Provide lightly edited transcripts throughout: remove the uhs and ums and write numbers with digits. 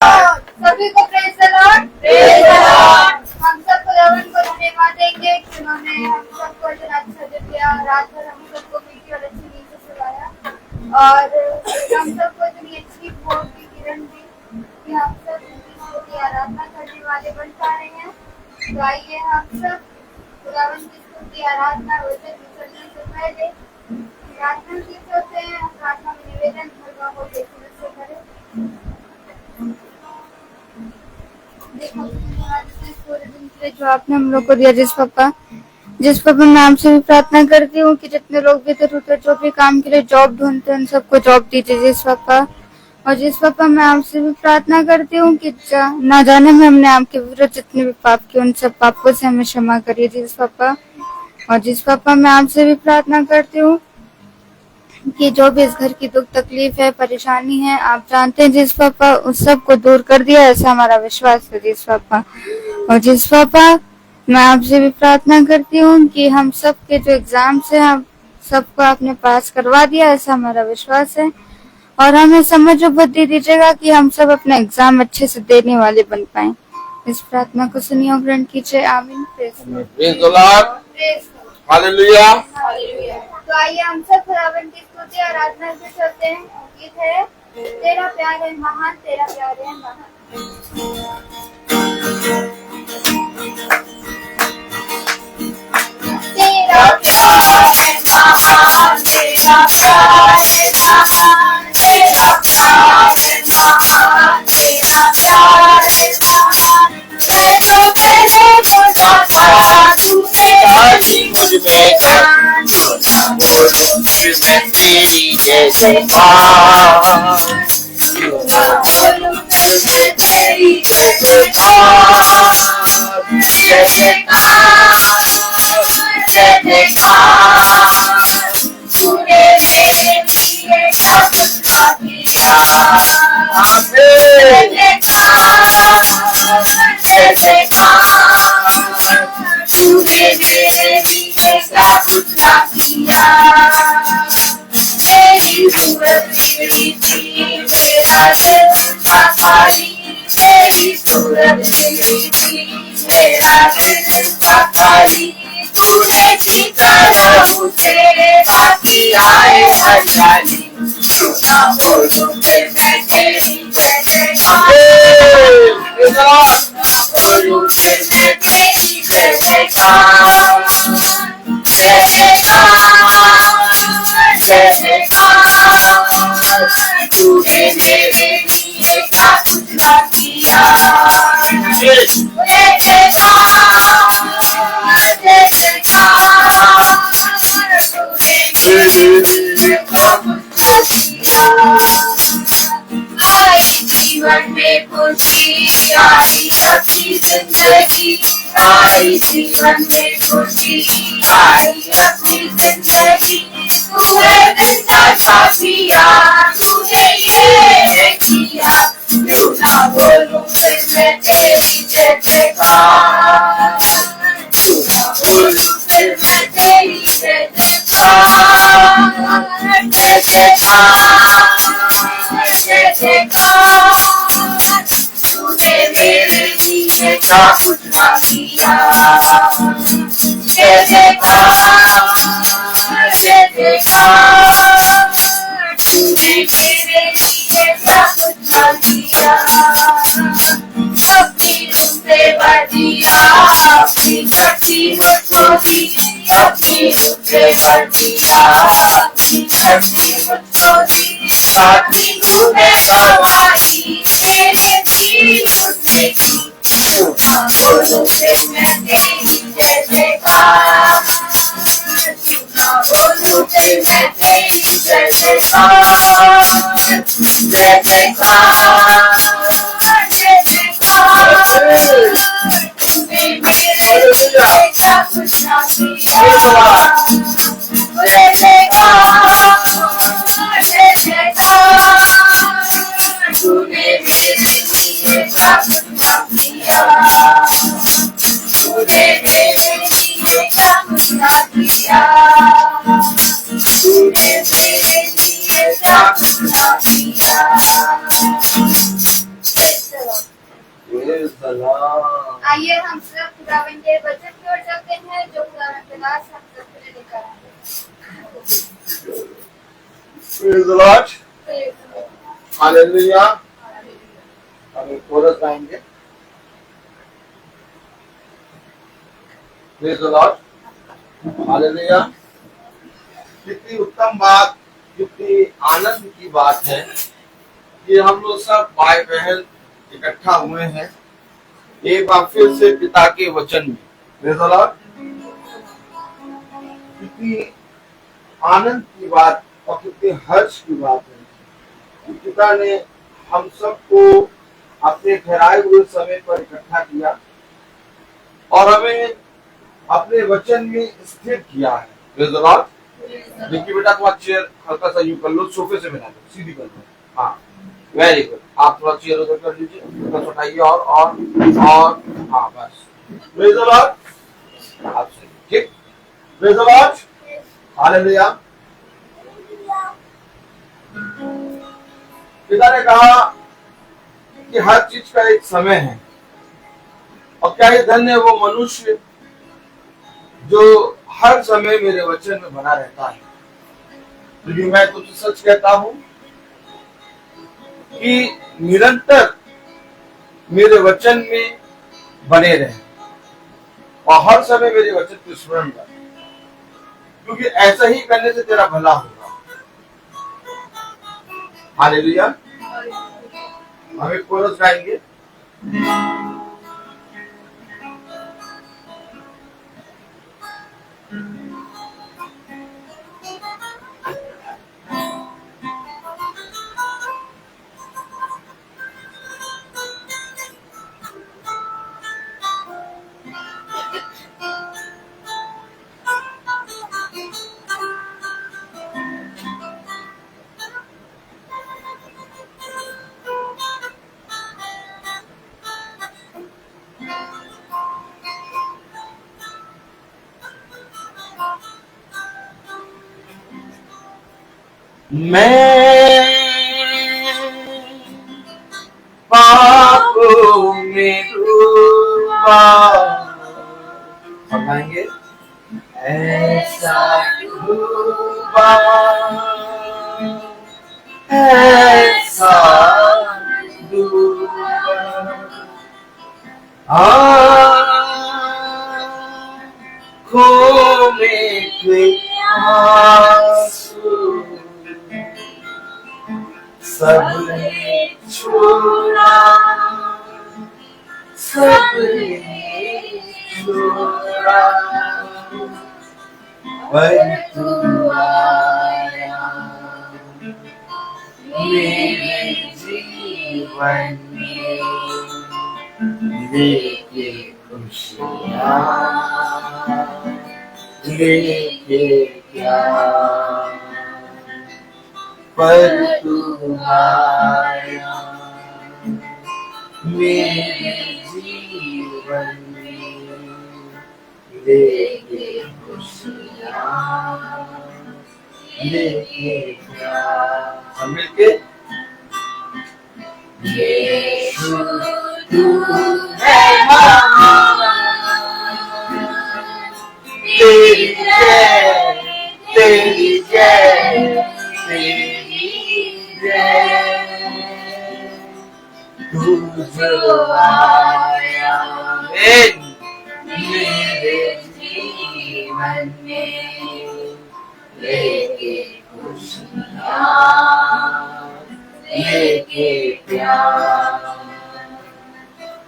सभी को praise the Lord. Praise the Lord. हम सब खुदावन को धन्यवाद देंगे कि उन्होंने हम सबको इतना अच्छा दिया। रात भर हम सबको मीठी और अच्छी नींद से सुलाया और हम सबको इतनी अच्छी भोर की किरण दी कि हम सब उनकी आराधना करने वाले बन पा रहे हैं। तो आइए हम सब खुदावन की स्तुति आराधना वचन चलने से पहले प्रार्थना की करते हैं। प्रार्थना में निवेदन करना हो से करें। जो आपने हम लोग को दिया जिस पापा मैं आपसे भी प्रार्थना करती हूँ कि जितने लोग भी इधर उधर जो भी काम के लिए जॉब ढूंढते हैं उन सबको जॉब दीजिए जिस पापा। और जिस पापा मैं आपसे भी प्रार्थना करती हूँ कि ना जाने में हमने आपके विरुद्ध जितने भी पाप किए उन सब पापों से हमें क्षमा करिए जिस पापा। और जिस पापा मैं आपसे भी प्रार्थना करती हूँ कि जो भी इस घर की दुख तकलीफ है परेशानी है आप जानते हैं जिस पापा उस सब को दूर कर दिया ऐसा हमारा विश्वास है जिस पापा। और जिस पापा मैं आपसे भी प्रार्थना करती हूँ कि हम सब के जो एग्जाम्स है हम सबको आपने पास करवा दिया ऐसा हमारा विश्वास है। और हमें समझ और बुद्धि दीजिएगा कि हम सब अपना एग्जाम अच्छे से देने वाले बन पाए। इस प्रार्थना को सुनिए और ग्रहण कीजिए। आमीन। Praise the Lord. हालेलुया। तो आइए हम सब खुदावन की स्तुति और आराधना से चलते हैं। गीत है तेरा प्यार है महान, तेरा प्यार है महान। तेरा प्यार है महान, तेरा प्यार है महान, तेरा प्यार है महान, तेरा प्यार है महान। मैं तो कैसे जाता तूने काली मुझ में जान ना बोलूं फिर मैं तेरी जैसे मान, ना बोलूं फिर मैं तेरी जैसे मान। जैसे तूने मेरे लिए क्या कुछ ना किया। जैसे तूने मेरे लिए क्या कुछ ना किया। तेरी सूरत खिली थी मेरा दिल था खाली, तेरी सूरत खिली थी मेरा दिल था खाली। तूने खींचा लहू से बाकी आए हरियाली, ना बोलूं फिर मैं तेरी जैसे बोलूं फिर मैं तेरी जैसे जैसे तूने मेरे लिए क्या कुछ ना किया। आई जीवन में खुशी आई अपनी जिंदगी, आई जीवन में खुशी आई अपनी जिंदगी। तूने जिंदा साफिया तूने ये किया, क्यों ना बोलूं फिर मैं तेरी जैसे कार, क्यों ना बोलूं फिर मैं तेरी जैसे कार। जैसे जैसे तूने मेरे लिए क्या कुछ ना किया। जैसे तूने मेरे लिए क्या कुछ ना किया। अपनी रूह से भर दिया अपनी शक्ति मुझको दी, अपनी रूह से भर दिया अपनी शक्ति मुझको दी। अपनी रूह में गवाही मेरे जी उसने की, क्यों ना बोलूं फिर मैं तेरी जैसे कार, क्यों ना बोलूं फिर मैं तेरी जैसे कार। जैसे कार जैसे कार तूने मेरे लिए क्या कुछ ना किया। जैसे कार जैसे कार तूने मेरे लिए क्या कुछ ना किया। तूने मेरे लिए क्या कुछ ना किया। तूने मेरे लिए क्या कुछ ना किया। Praise the Lord. आइए हम सब खुदावन के वचन की ओर चलते हैं जो खुदावन के दास हम सबके लिए लेकर आए हैं। Praise the Lord. Hallelujah. हम एक कोरस गाएंगे। Praise the Lord. Hallelujah. कितनी उत्तम बात, कितनी आनंद की बात है कि हम लोग सब भाई बहन इकट्ठा हुए हैं एक बार फिर से पिता के वचन में। Praise the Lord. कितनी आनंद की बात और कितनी हर्ष की बात है कि पिता ने हम सबको अपने ठहराए हुए समय पर इकट्ठा किया और हमें अपने वचन में स्थिर किया है। Praise the Lord. देखिए बेटा, तुम्हारा चेयर हल्का सा यूं कर लो, सोफे से बना लो, सीधी कर लो। हाँ, वेरी गुड। आप थोड़ा चेयर उधर कर लीजिए, बस उठाइए और हाँ बस। Praise the Lord. आप सही, ठीक। Praise the Lord. हालेलुया। पिता ने कहा कि हर चीज का एक समय है और क्या ही धन्य है वो मनुष्य जो हर समय मेरे वचन में बना रहता है। क्योंकि मैं तुझसे सच कहता हूं कि निरंतर मेरे वचन में बने रहे और हर समय मेरे वचन को स्मरण कर, क्योंकि ऐसा ही करने से तेरा भला होगा। हालेलुया। हम एक कोरस गाएंगे। मैं पापों में डूबा, बताएंगे ऐसा डूबा, ऐसा डूबा, आँखों में कोई आंसू सबने छोड़ा, सबने छोड़ा, पर तू आया मेरे जीवन में लेके खुशियाँ, लेके प्यार, पर तू आया मेरे जीवन में लेके खुशियाँ, लेके प्यार। हम मिलके यीशु तू है महान, तेरी जय, तेरी जय, तू जो आया मेरे जीवन में लेके खुशियाँ, लेके प्यार,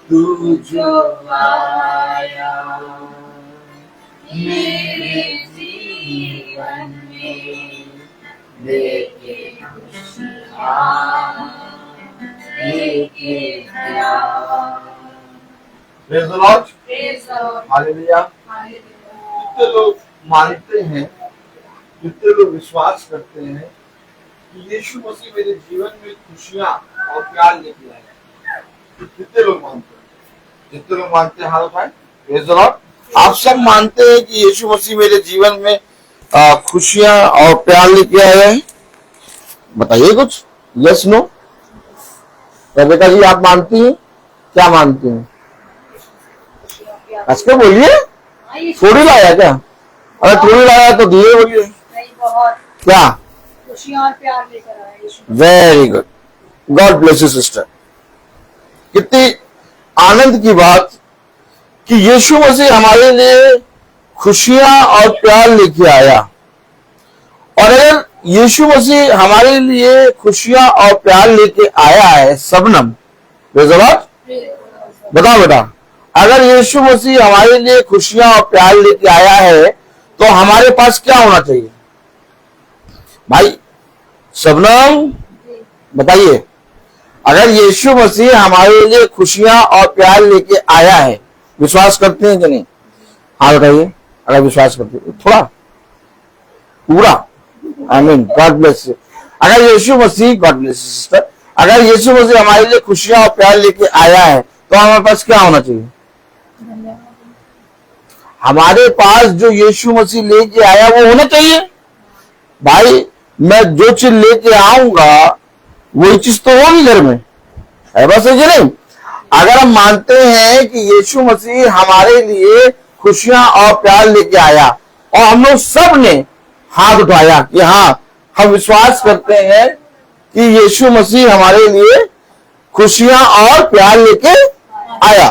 तू जो आया मेरे जीवन में लेके खुशियाँ, लेके प्यार। Praise the Lord. हालेलुया। कितने लोग मानते हैं, कितने लोग विश्वास करते हैं कि यीशु मसीह मेरे जीवन में खुशियाँ और प्यार लेके आए? कितने लोग मानते हैं? जितने लोग मानते हैं हाथ उठाएं। Praise the Lord. आप सब मानते हैं कि यीशु मसीह मेरे जीवन में खुशियाँ और प्यार लेके आया है? बताइए कुछ, यस नो। रेबेका जी, आप मानती हैं? क्या मानती हैं? हंस के बोलिए, थोड़ी लाया क्या? अरे थोड़ी लाया तो दिए बोलिए। नहीं, बहुत क्या? खुशियाँ और प्यार लेकर आया यीशु। Very good, God bless you sister. कितनी आनंद की बात कि यीशु मसीह हमारे लिए खुशियां और प्यार लेके आया। और अगर यीशु मसीह हमारे लिए खुशियां और प्यार लेके आया है, सबनम बताओ बेटा, अगर यीशु मसीह हमारे लिए खुशियां और प्यार लेके आया है तो हमारे पास क्या होना चाहिए भाई? सबनम बताइए, अगर यीशु मसीह हमारे लिए खुशियां और प्यार लेके आया है, विश्वास करते हैं कि नहीं? हाँ बताइए, अगर विश्वास करते हैं थोड़ा पूरा। आमीन, गॉड ब्लेस यू। अगर यीशु मसीह, गॉड ब्लेस यू सिस्टर, अगर यीशु मसीह हमारे लिए खुशियां और प्यार लेके आया है तो हमारे पास क्या होना चाहिए? हमारे पास जो यीशु मसीह लेके आया वो होना चाहिए। भाई मैं जो चीज लेके आऊंगा वही चीज तो होगी घर में, है बस है कि नहीं? अगर हम मानते हैं कि यीशु मसीह हमारे लिए खुशियां और प्यार लेके आया और हम लोग सब ने हाथ उठाया कि हाँ हम विश्वास करते हैं कि यीशु मसीह हमारे लिए खुशियां और प्यार लेके आया,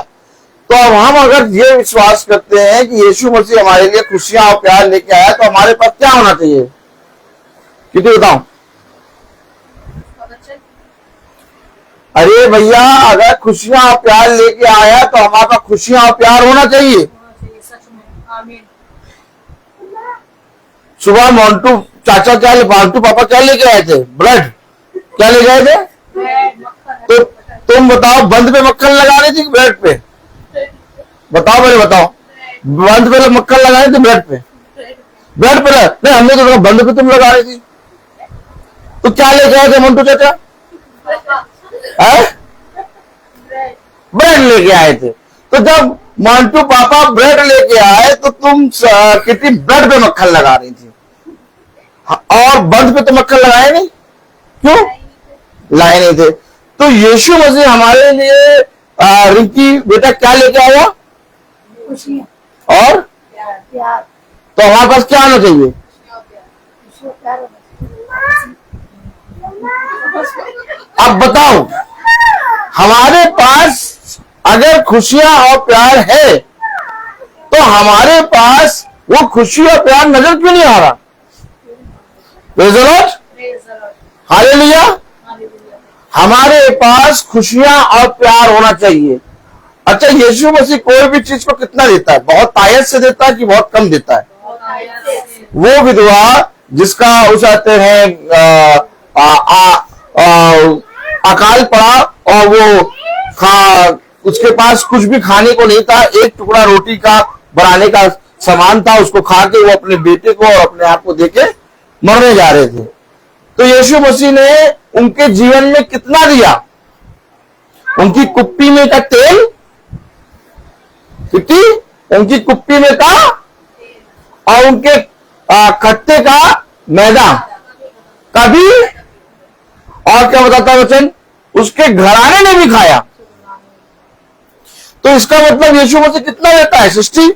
तो अब हम अगर ये विश्वास करते हैं कि यीशु मसीह हमारे लिए खुशियां और प्यार लेके आया तो हमारे पास क्या होना चाहिए? कितनी बताओ? अरे भैया, अगर खुशियां और प्यार लेके आया तो हमारे पास खुशियां और प्यार होना चाहिए। सच में आमीन। सुबह मोन्टू चाचा क्या, मोन्टू पापा क्या लेके आए थे? ब्रेड। क्या लेके आए थे? तो तुम बताओ, बंद पे मक्खन लगानी थी ब्रेड पे? बताओ मेरे, बताओ, बंद पे मक्खन लगानी थी ब्रेड पे? ब्रेड पे नहीं, हमने तो बंद पे तुम लगा रही थी। तो क्या लेके आए थे मोन्टू चाचा? ब्रेड लेके आए थे। तो जब मोन्टू पापा ब्रेड लेके आए तो तुम कितनी ब्रेड पे मक्खन लगा रही थी और बंद पे तो मक्खन लगाए नहीं, क्यों लाए नहीं थे? तो यीशु मसीह हमारे लिए रिंकी बेटा क्या लेके आया? और प्यार। तो हमारे पास क्या आना चाहिए? अब बताओ, हमारे पास अगर खुशियां और प्यार है तो हमारे पास वो खुशी और प्यार नजर क्यों नहीं आ रहा? हालेलुया। हमारे पास खुशियां और प्यार होना चाहिए। अच्छा, यीशु मसीह कोई भी चीज को कितना देता है? बहुत आयत से देता है कि बहुत कम देता है? वो विधवा जिसका उस आते हैं अकाल पड़ा और वो उसके पास कुछ भी खाने को नहीं था, एक टुकड़ा रोटी का बनाने का सामान था, उसको खा के वो अपने बेटे को और अपने आप को देके मरने जा रहे थे। तो यीशु मसीह ने उनके जीवन में कितना दिया? उनकी कुप्पी में का तेल, कितनी उनकी कुप्पी में था, और उनके खट्टे का मैदा कभी, और क्या बताता वचन, उसके घराने ने भी खाया। तो इसका मतलब यीशु मसीह कितना देता है? सृष्टि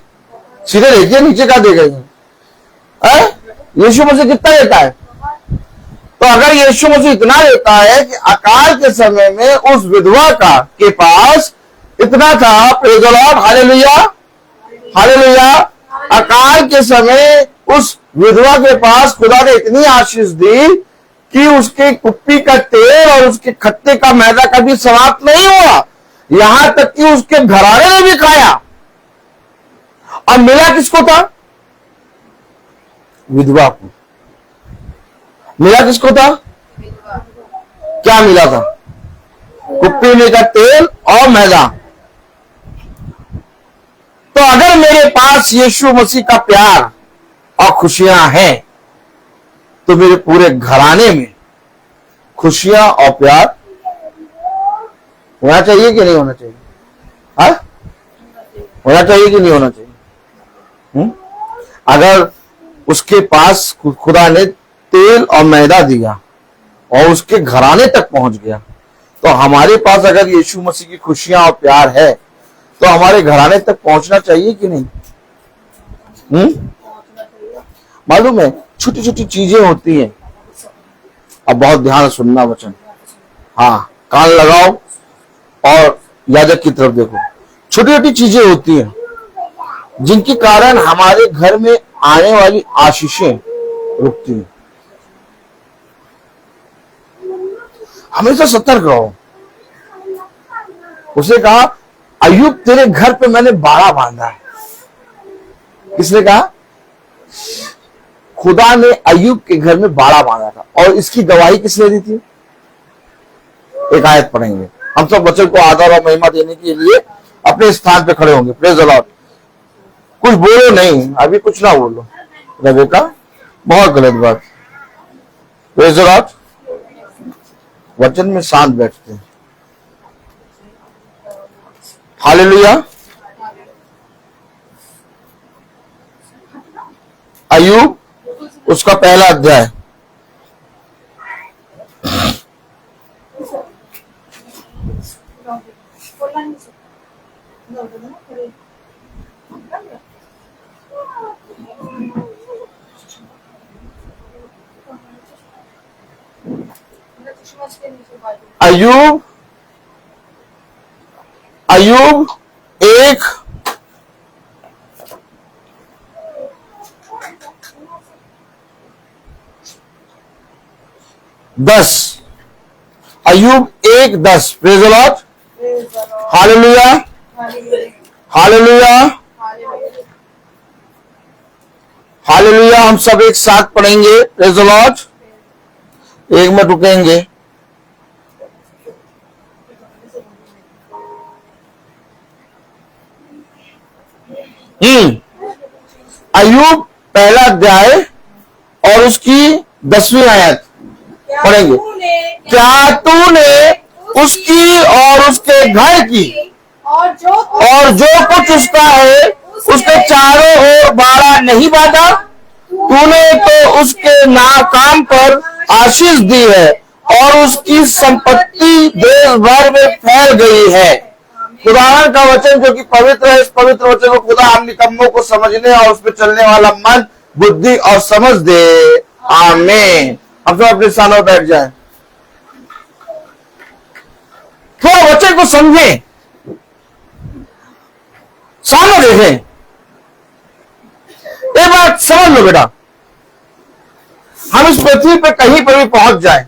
सीधे देखिए, नीचे का दे गई है। यीशु मसीह कितना देता है? तो अगर यीशु मसीह इतना देता है कि अकाल के समय में उस विधवा का के पास इतना था, praise the Lord, hallelujah hallelujah, अकाल के समय उस विधवा के पास खुदा ने इतनी आशीष दी कि उसके कुप्पी का तेल और उसके खट्टे का मैदा कभी समाप्त नहीं हुआ, यहां तक कि उसके घराने ने भी खाया। और मिला किसको था? विधवा को। मिला किसको था? क्या मिला था? कुप्पी में का तेल और मैदा। तो अगर मेरे पास यीशु मसीह का प्यार और खुशियां हैं तो मेरे पूरे घराने में खुशियां और प्यार होना चाहिए कि नहीं होना चाहिए? हाँ, होना चाहिए कि नहीं होना चाहिए? अगर उसके पास खुदा ने तेल और मैदा दिया और उसके घराने तक पहुंच गया तो हमारे पास अगर यीशु मसीह की खुशियां और प्यार है तो हमारे घराने तक पहुंचना चाहिए कि नहीं? मालूम है, छोटी छोटी चीजें होती हैं। अब बहुत ध्यान से सुनना वचन, हाँ, कान लगाओ और याजक की तरफ देखो। छोटी छोटी चीजें होती हैं जिनके कारण हमारे घर में आने वाली आशीषें रुकती हैं। हमेशा सतर्क रहो। उसने कहा, अय्यूब तेरे घर पे मैंने बाड़ा बांधा है। किसने कहा? खुदा ने अय्यूब के घर में बाड़ा बांधा था। और इसकी गवाही किसने दी थी? एक आयत पढ़ेंगे। हम सब वचन को आदर और महिमा देने के लिए अपने स्थान पे खड़े होंगे। Praise the Lord. कुछ बोलो नहीं, अभी कुछ ना बोलो। रेबेका, बहुत गलत बात। Praise the Lord. वचन में शांत बैठते हैं। हालेलुया। अय्यूब उसका पहला अध्याय। अय्यूब अय्यूब 1:10। अय्यूब 1:10। Praise the Lord. Hallelujah, hallelujah, hallelujah. हम सब एक साथ पढ़ेंगे। Praise the Lord. एक मिनट रुकेंगे। अय्यूब पहला अध्याय और उसकी 10वीं आयत पढ़ेंगे। क्या तूने उसकी और उसके घर की और जो कुछ उसका है उसके चारों ओर बाड़ा नहीं बांधा? तूने तो उसके नाकाम पर आशीष दी है और उसकी संपत्ति देश भर में फैल गई है। खुदावन का वचन जो कि पवित्र है, इस पवित्र वचन को खुदा हम निकम्मों को समझने और उस पर चलने वाला मन, बुद्धि और समझ दे। आमीन। अब तो अपने स्थानों पर बैठ जाए। थोड़ा वचन को समझें, सामने देखें। एक बात समझ लो बेटा, हम इस पृथ्वी पे कहीं पर भी पहुंच जाए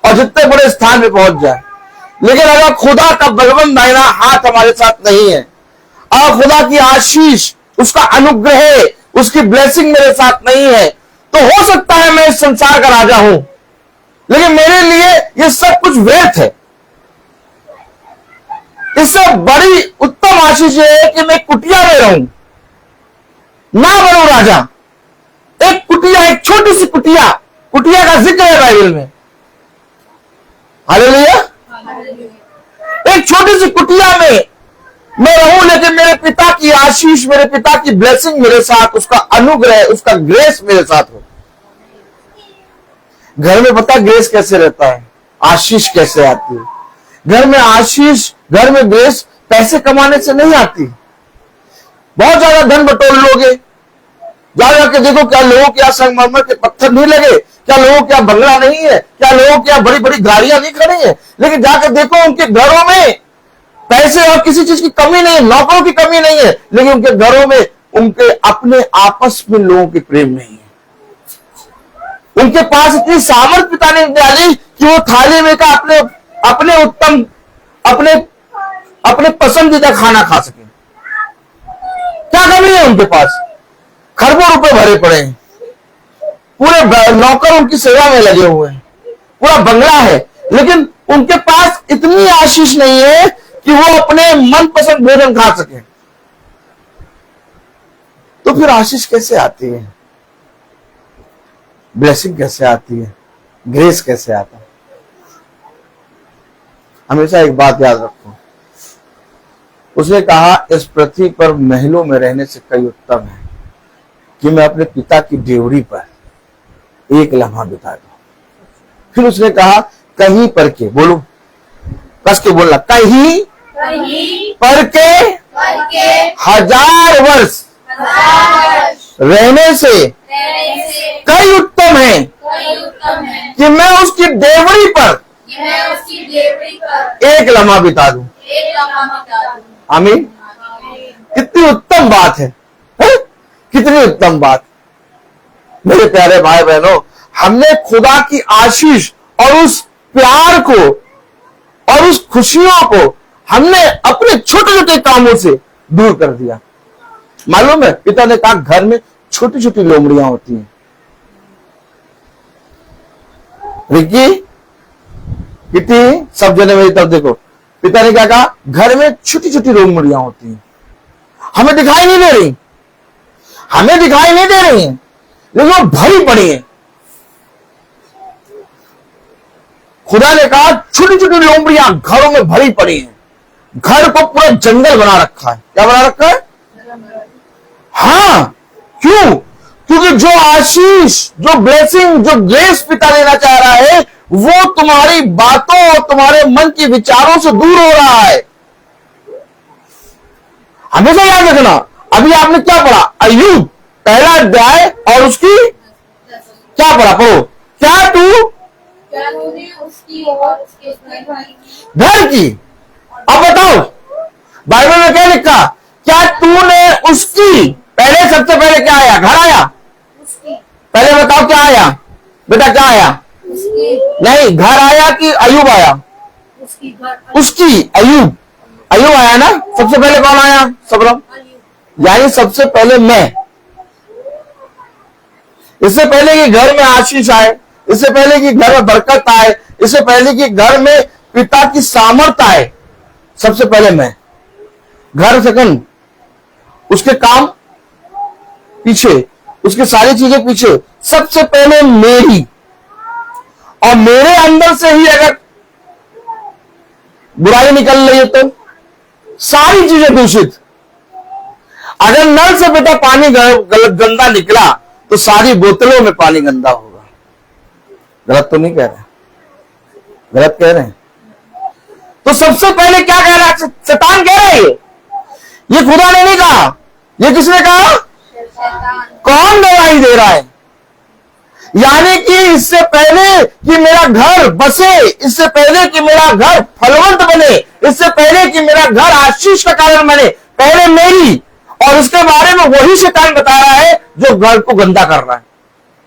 और जितने बड़े स्थान पे पहुंच जाए, लेकिन अगर खुदा का बलवंत दाहिना हाथ हमारे साथ नहीं है और खुदा की आशीष, उसका अनुग्रह, उसकी ब्लेसिंग मेरे साथ नहीं है, तो हो सकता है मैं इस संसार का राजा हूं, लेकिन मेरे लिए ये सब कुछ व्यर्थ है। इससे बड़ी उत्तम आशीष है कि मैं कुटिया में रहूं, ना बनूं राजा। एक कुटिया, एक छोटी सी कुटिया, कुटिया का जिक्र है बाइबल में। हालेलुया। एक छोटी सी कुटिया में मैं रहूं, लेकिन मेरे पिता की आशीष, मेरे पिता की ब्लेसिंग मेरे साथ, उसका अनुग्रह, उसका ग्रेस मेरे साथ हो। घर में पता ग्रेस कैसे रहता है, आशीष कैसे आती है। घर में आशीष, घर में ग्रेस पैसे कमाने से नहीं आती। बहुत ज्यादा धन बटोर लोगे, जा जाके देखो क्या लोगों के यहाँ संगमरमर के पत्थर नहीं लगे, क्या लोगों के यहाँ बंगला नहीं है, क्या लोगों के यहाँ बड़ी बड़ी गाड़ियां नहीं खड़ी है, लेकिन जाकर देखो उनके घरों में पैसे और किसी चीज की कमी नहीं है, नौकरों की कमी नहीं है, लेकिन उनके घरों में उनके अपने आपस में लोगों के प्रेम नहीं है। उनके पास इतनी सामर्थ पिता ने डाली कि वो थाली में का अपने उत्तम, अपने पसंदीदा खाना खा सके। क्या कमी है उनके पास? खरबों रुपए भरे पड़े हैं, पूरे नौकर उनकी सेवा में लगे हुए हैं, पूरा बंगला है, लेकिन उनके पास इतनी आशीष नहीं है कि वो अपने मनपसंद भोजन खा सके। तो फिर आशीष कैसे आती है? ब्लेसिंग कैसे आती है? ग्रेस कैसे आता है? हमेशा एक बात याद रखो, उसने कहा इस पृथ्वी पर महलों में रहने से कई उत्तम है कि मैं अपने पिता की डेवरी पर एक लम्हा बिता दूं। फिर उसने कहा कहीं पर के, बोलो, कस के बोलना, कहीं कहीं पर के पर के 1000 वर्ष 1000 वर्ष रहने से रहने से कई उत्तम है कई उत्तम है कि मैं उसकी देवड़ी पर कि मैं उसकी देवड़ी पर एक लम्हा बिता दूं। एक लम्हा बिता दूं। आमीन। कितनी उत्तम बात है? कितनी उत्तम बात। मेरे प्यारे भाई बहनों, हमने खुदा की आशीष और उस प्यार को और उस खुशियों को हमने अपने छोटे छोटे कामों से दूर कर दिया। मालूम है, पिता ने कहा घर में छोटी छोटी लोमड़ियां होती हैं। रिकी कितनी सब जने मेरी तरफ देखो, पिता ने क्या कहा, घर में छोटी छोटी लोमड़ियां होती हैं, हमें दिखाई नहीं दे रही, हमें दिखाई नहीं दे रही हैं, लेकिन वो भरी पड़ी है। खुदा ने कहा छोटी छोटी लोमड़ियां घरों में भरी पड़ी हैं, घर को पूरा जंगल बना रखा है। क्या बना रखा है? हाँ, क्यों? क्योंकि जो आशीष, जो ब्लेसिंग, जो ग्रेस पिता देना चाह रहा है, वो तुम्हारी बातों और तुम्हारे मन के विचारों से दूर हो रहा है। हमेशा याद रखना। अभी आपने क्या पढ़ा? अय्यूब पहला अध्याय और उसकी क्या पढ़ा? पढ़ो। क्या तू क्या तूने उसकी और उसके भाई घर की? अब बताओ, बाइबल में क्या लिखा? क्या तूने उसकी? पहले सबसे पहले क्या आया? घर आया? उसकी पहले बताओ क्या आया बेटा? क्या आया? उसकी नहीं, घर आया कि अय्यूब आया? उसकी घर उसकी। अय्यूब, अय्यूब आया ना? सबसे पहले कौन आया? सबरम। यानी सबसे पहले मैं। इससे पहले कि घर में आशीष आए, इससे पहले कि घर में बरकत आए, इससे पहले कि घर में पिता की सामर्थ आए, सबसे पहले मैं। घर सेकंड, उसके काम पीछे, उसकी सारी चीजें पीछे, सबसे पहले मेरी। और मेरे अंदर से ही अगर बुराई निकल रही है तो सारी चीजें दूषित। अगर नल से बेटा पानी गंदा निकला तो सारी बोतलों में पानी गंदा होगा। गलत तो नहीं कह रहे? गलत कह रहे हैं? तो सबसे पहले क्या कह रहा है? शैतान कह रहा है ये खुदा ने नहीं कहा। ये किसने कहा? कौन गवाही दे रहा है? यानी कि इससे पहले कि मेरा घर बसे, इससे पहले कि मेरा घर फलवंत बने, इससे पहले कि मेरा घर आशीष का कारण बने, पहले मेरी। और इसके बारे में वही शैतान बता रहा है जो घर को गंदा कर रहा है।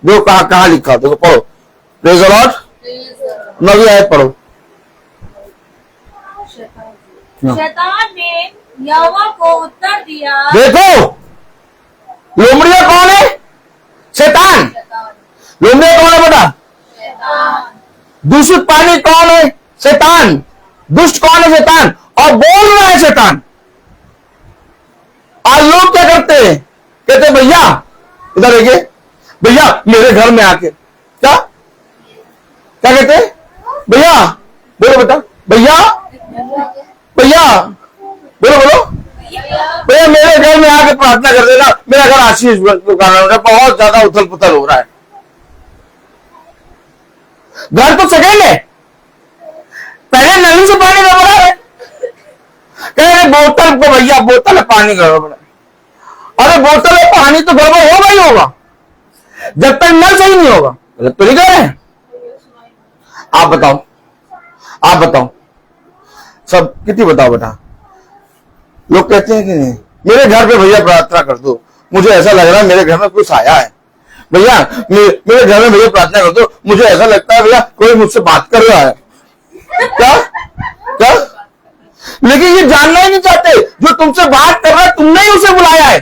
देखो कहां लिखा, देखो पढ़ो। Praise the Lord. 9वीं आयत पढ़ो। शैतान ने यहोवा को उत्तर दिया। देखो, लोमड़िया कौन है? शैतान। लोमड़िया कौन है बेटा? शैतान। दूषित पानी कौन है? शैतान। दुष्ट कौन है? शैतान। और बोल रहा है शैतान। आज लोग क्या करते हैं? कहते भैया इधर देखिए, भैया मेरे घर में आके क्या क्या कहते हैं? भैया बोलो बेटा, भैया भैया बोलो बोलो, भैया मेरे घर में आके प्रार्थना कर देना, मेरा घर आशीष का कारण हो रहा है, बहुत ज्यादा उथल पुथल हो रहा है। घर तो सेकेंड है, पहले नली से पानी गड़बड़ा है। कह रहे बोतल को, भैया बोतल है पानी गड़बड़ा। अरे बोतल में पानी तो गड़बड़ होगा ही होगा जब तक नल सही नहीं होगा। गलत तो नहीं कह रहे हैं? आप बताओ, आप बताओ, सब कितनी बताओ बेटा। लोग कहते हैं कि नहीं मेरे घर पे भैया प्रार्थना कर दो, मुझे ऐसा लग रहा है मेरे घर में कुछ आया है। भैया मेरे घर में भैया प्रार्थना कर दो, मुझे ऐसा लगता है भैया कोई मुझसे बात कर रहा है। क्या क्या? लेकिन ये जानना ही नहीं चाहते जो तुमसे बात कर रहा है तुमने ही उसे बुलाया है।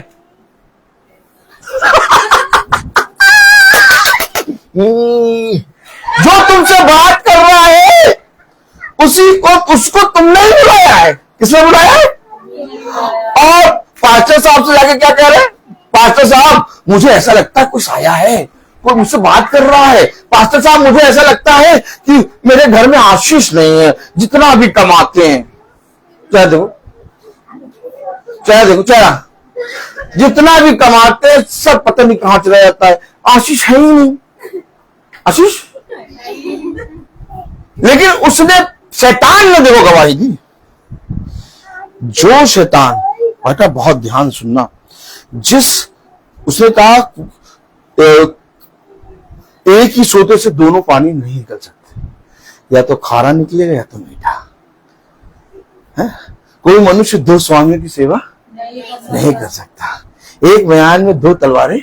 जो तुमसे बात कर रहा है उसको तुमने ही बुलाया है। किसने बुलाया है? और पास्टर साहब से जाके क्या कह रहे हैं? पास्टर साहब मुझे ऐसा लगता है कुछ आया है, कोई मुझसे बात कर रहा है। पास्टर साहब मुझे ऐसा लगता है कि मेरे घर में आशीष नहीं है, जितना अभी कमाते हैं। चाहे देखो चेहरा, जितना भी कमाते हैं सब पता नहीं कहां चला जाता है, आशीष है ही नहीं। आशीष, लेकिन उसने शैतान ने देखो गवाही दी। जो शैतान, बेटा बहुत ध्यान सुनना, उसने कहा एक ही सोते से दोनों पानी नहीं निकल सकते, या तो खारा निकलेगा या तो मीठा है। कोई मनुष्य दो स्वामियों की सेवा नहीं कर सकता, एक बयान में दो तलवारें।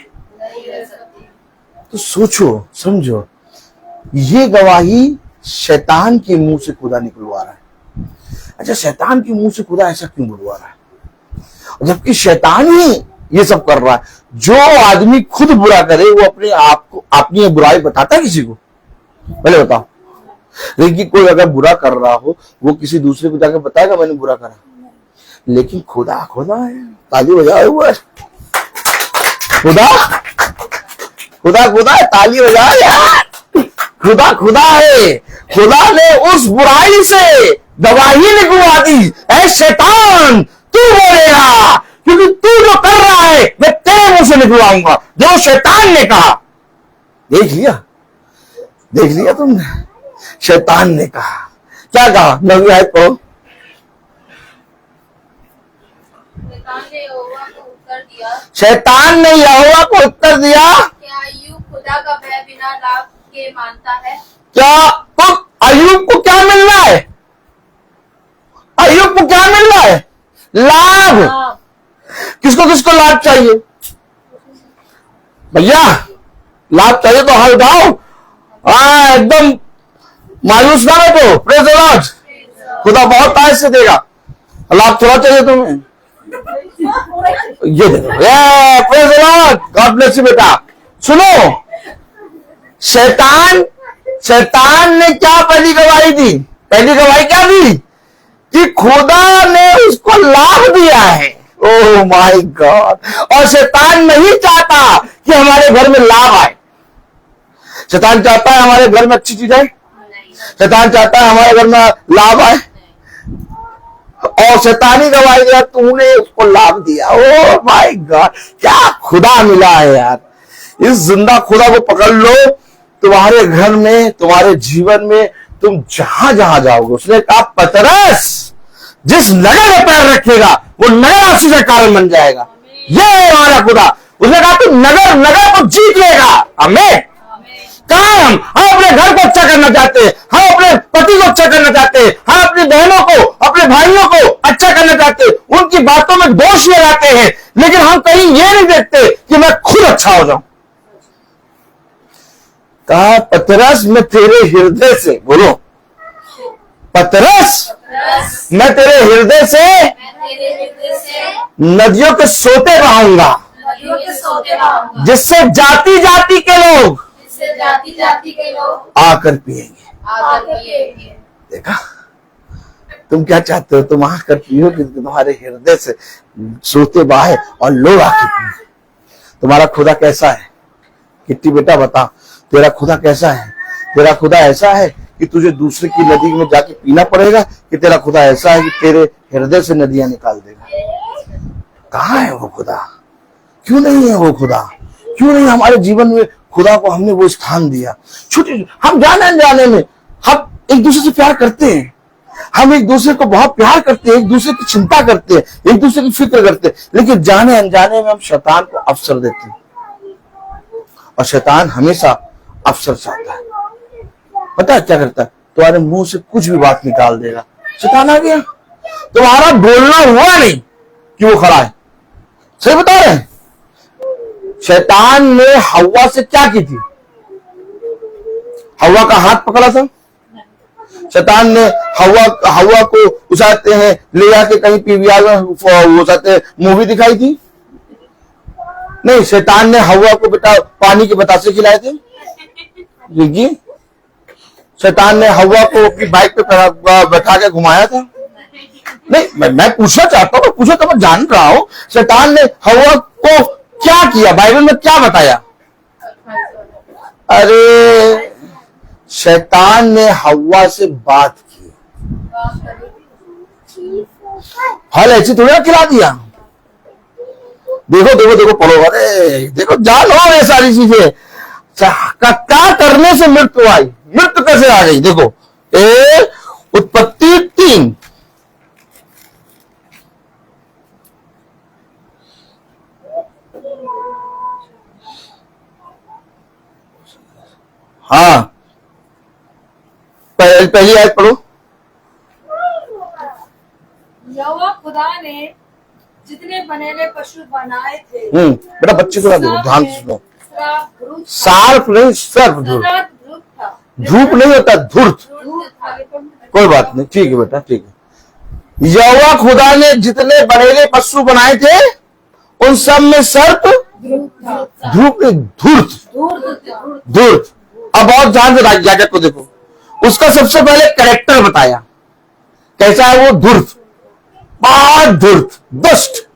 तो सोचो समझो, ये गवाही शैतान के मुंह से खुदा निकलवा रहा है। अच्छा, शैतान के मुंह से खुदा ऐसा क्यों बुलवा रहा है, जबकि शैतान ही ये सब कर रहा है। जो आदमी खुद बुरा करे वो अपने आप को अपनी बुराई बताता है किसी को? पहले बताओ। लेकिन कोई अगर बुरा कर रहा हो वो किसी दूसरे को जाकर बताएगा मैंने बुरा करा? लेकिन खुदा खुदा है। ताली बजाए हुआ है, खुदा खुदा खुदा है, ताली बजाए यार। खुदा खुदा है। खुदा ने उस बुराई से गवाही निकलवा दी, ऐ शैतान तू बोलेगा, क्योंकि तू जो कर रहा है मैं तेरे मुंह से निकलवाऊंगा, जो शैतान ने कहा। देख लिया तुमने? शैतान ने कहा, क्या कहा? 9वीं आयत पढ़ो। शैतान ने यहोवा को उत्तर दिया, क्या अय्यूब खुदा का भय बिना लाभ के मानता है? क्या तो अय्यूब को क्या मिल रहा है? अय्यूब को क्या मिल रहा है? लाभ। किसको किसको लाभ चाहिए भैया? लाभ चाहिए तो हाथ उठाओ। एकदम मायूस ना बैठो। Praise the Lord. खुदा बहुत ताज से देगा। लाभ थोड़ा चाहिए तुम्हें? ये देखो, praise the Lord, God bless you बेटा। सुनो, शैतान ने क्या पहली गवाही दी? पहली गवाही क्या दी? कि खुदा ने उसको लाभ दिया है। Oh my God. और शैतान नहीं चाहता कि हमारे घर में लाभ आए। शैतान चाहता है हमारे घर में अच्छी चीज आए? शैतान चाहता है हमारे घर में लाभ आए? और शैतानी गवाही दिया, तूने उसको लाभ दिया। ओह माय गॉड, क्या खुदा मिला है यार। इस जिंदा खुदा को पकड़ लो, तुम्हारे घर में, तुम्हारे जीवन में, तुम जहां जहां जाओगे। उसने कहा पतरस जिस नगर में पैर रखेगा वो नगर आशीष का कारण बन जाएगा। ये हमारा खुदा। उसने कहा तू नगर को जीत लेगा। हमें कहा हम अपने घर को अच्छा करना चाहते हैं, हम अपने पति को अच्छा करना चाहते हैं, हम अपनी बहनों को, अपने भाइयों को अच्छा करना चाहते हैं, उनकी बातों में दोष लगाते हैं, लेकिन हम कहीं ये नहीं देखते कि मैं खुद अच्छा हो जाऊं। कहा पतरस मैं तेरे हृदय से, बोलो पतरस मैं तेरे हृदय से नदियों के सोते बहाऊंगा, जिससे जाति जाति के लोग आकर पिएंगे। देखा, तुम क्या चाहते हो? तुम आकर पियो कि तुम्हारे हृदय से सोते बहाए और लोग आकर पिए। तुम्हारा खुदा कैसा है? किट्टी बेटा बता, तेरा खुदा कैसा है? तेरा खुदा ऐसा है कि तुझे दूसरे की नदी में जाके पीना पड़ेगा, कि तेरा खुदा ऐसा है कि तेरे हृदय से नदियां निकाल देगा? कहाँ है वो खुदा? क्यों नहीं है वो खुदा? क्यों नहीं हमारे जीवन में खुदा को हमने वो स्थान दिया? छोटे हम जाने अनजाने में हम एक दूसरे से प्यार करते हैं, हम एक दूसरे को बहुत प्यार करते हैं, एक दूसरे की चिंता करते हैं, एक दूसरे की फिक्र करते हैं, लेकिन जाने अनजाने में हम शैतान को अवसर देते हैं। और शैतान हमेशा अवसर चाहता है। पता है क्या करता है? तुम्हारे मुंह से कुछ भी बात निकाल देगा। शैतान आ गया, तुम्हारा बोलना हुआ नहीं कि वो खड़ा है। सही बता रहे हैं? शैतान ने हव्वा से क्या की थी? हव्वा का हाथ पकड़ा था। शैतान ने हव्वा को उठाते हैं ले जाके कहीं पीवीआर में वो जाते मूवी दिखाई थी? नहीं, शैतान ने हव्वा को बेटा पानी के बतासे खिलाए थे। जी, शैतान ने हव्वा को अपनी बाइक पे बैठा के घुमाया था। नहीं, मैं पूछना चाहता हूँ, पूछो तो मैं जान रहा हूं। शैतान ने हव्वा को क्या किया? बाइबल में क्या बताया? अरे शैतान ने हव्वा से बात की, फल ऐसी थोड़ा खिला दिया। देखो देखो देखो, पढ़ो, अरे देखो, जानो ये सारी चीजें। क्या करने से मृत्यु आई? मृत्यु कैसे आ गई? देखो, उत्पत्ति 3। हाँ, पहली आयत पढ़ो। यहोवा खुदा ने जितने बनेले पशु बनाए थे बेटा बच्चे को ना देखो, ध्यान से सुनो। धूर्त सार्फ नहीं, सर्फ धूर्त। था, धूप नहीं होता, धूर्त। धूर्त था। कोई बात नहीं, ठीक है बेटा, ठीक है। यहोवा खुदा ने जितने बनेले पशु बनाए थे उन सब में सर्प धूप नहीं, धूर्त। धूर्त। अब और ध्यान से याजक को देखो, उसका सबसे पहले कैरेक्टर बताया, कैसा है वो? धूर्त, बहुत धूर्त, दुष्ट।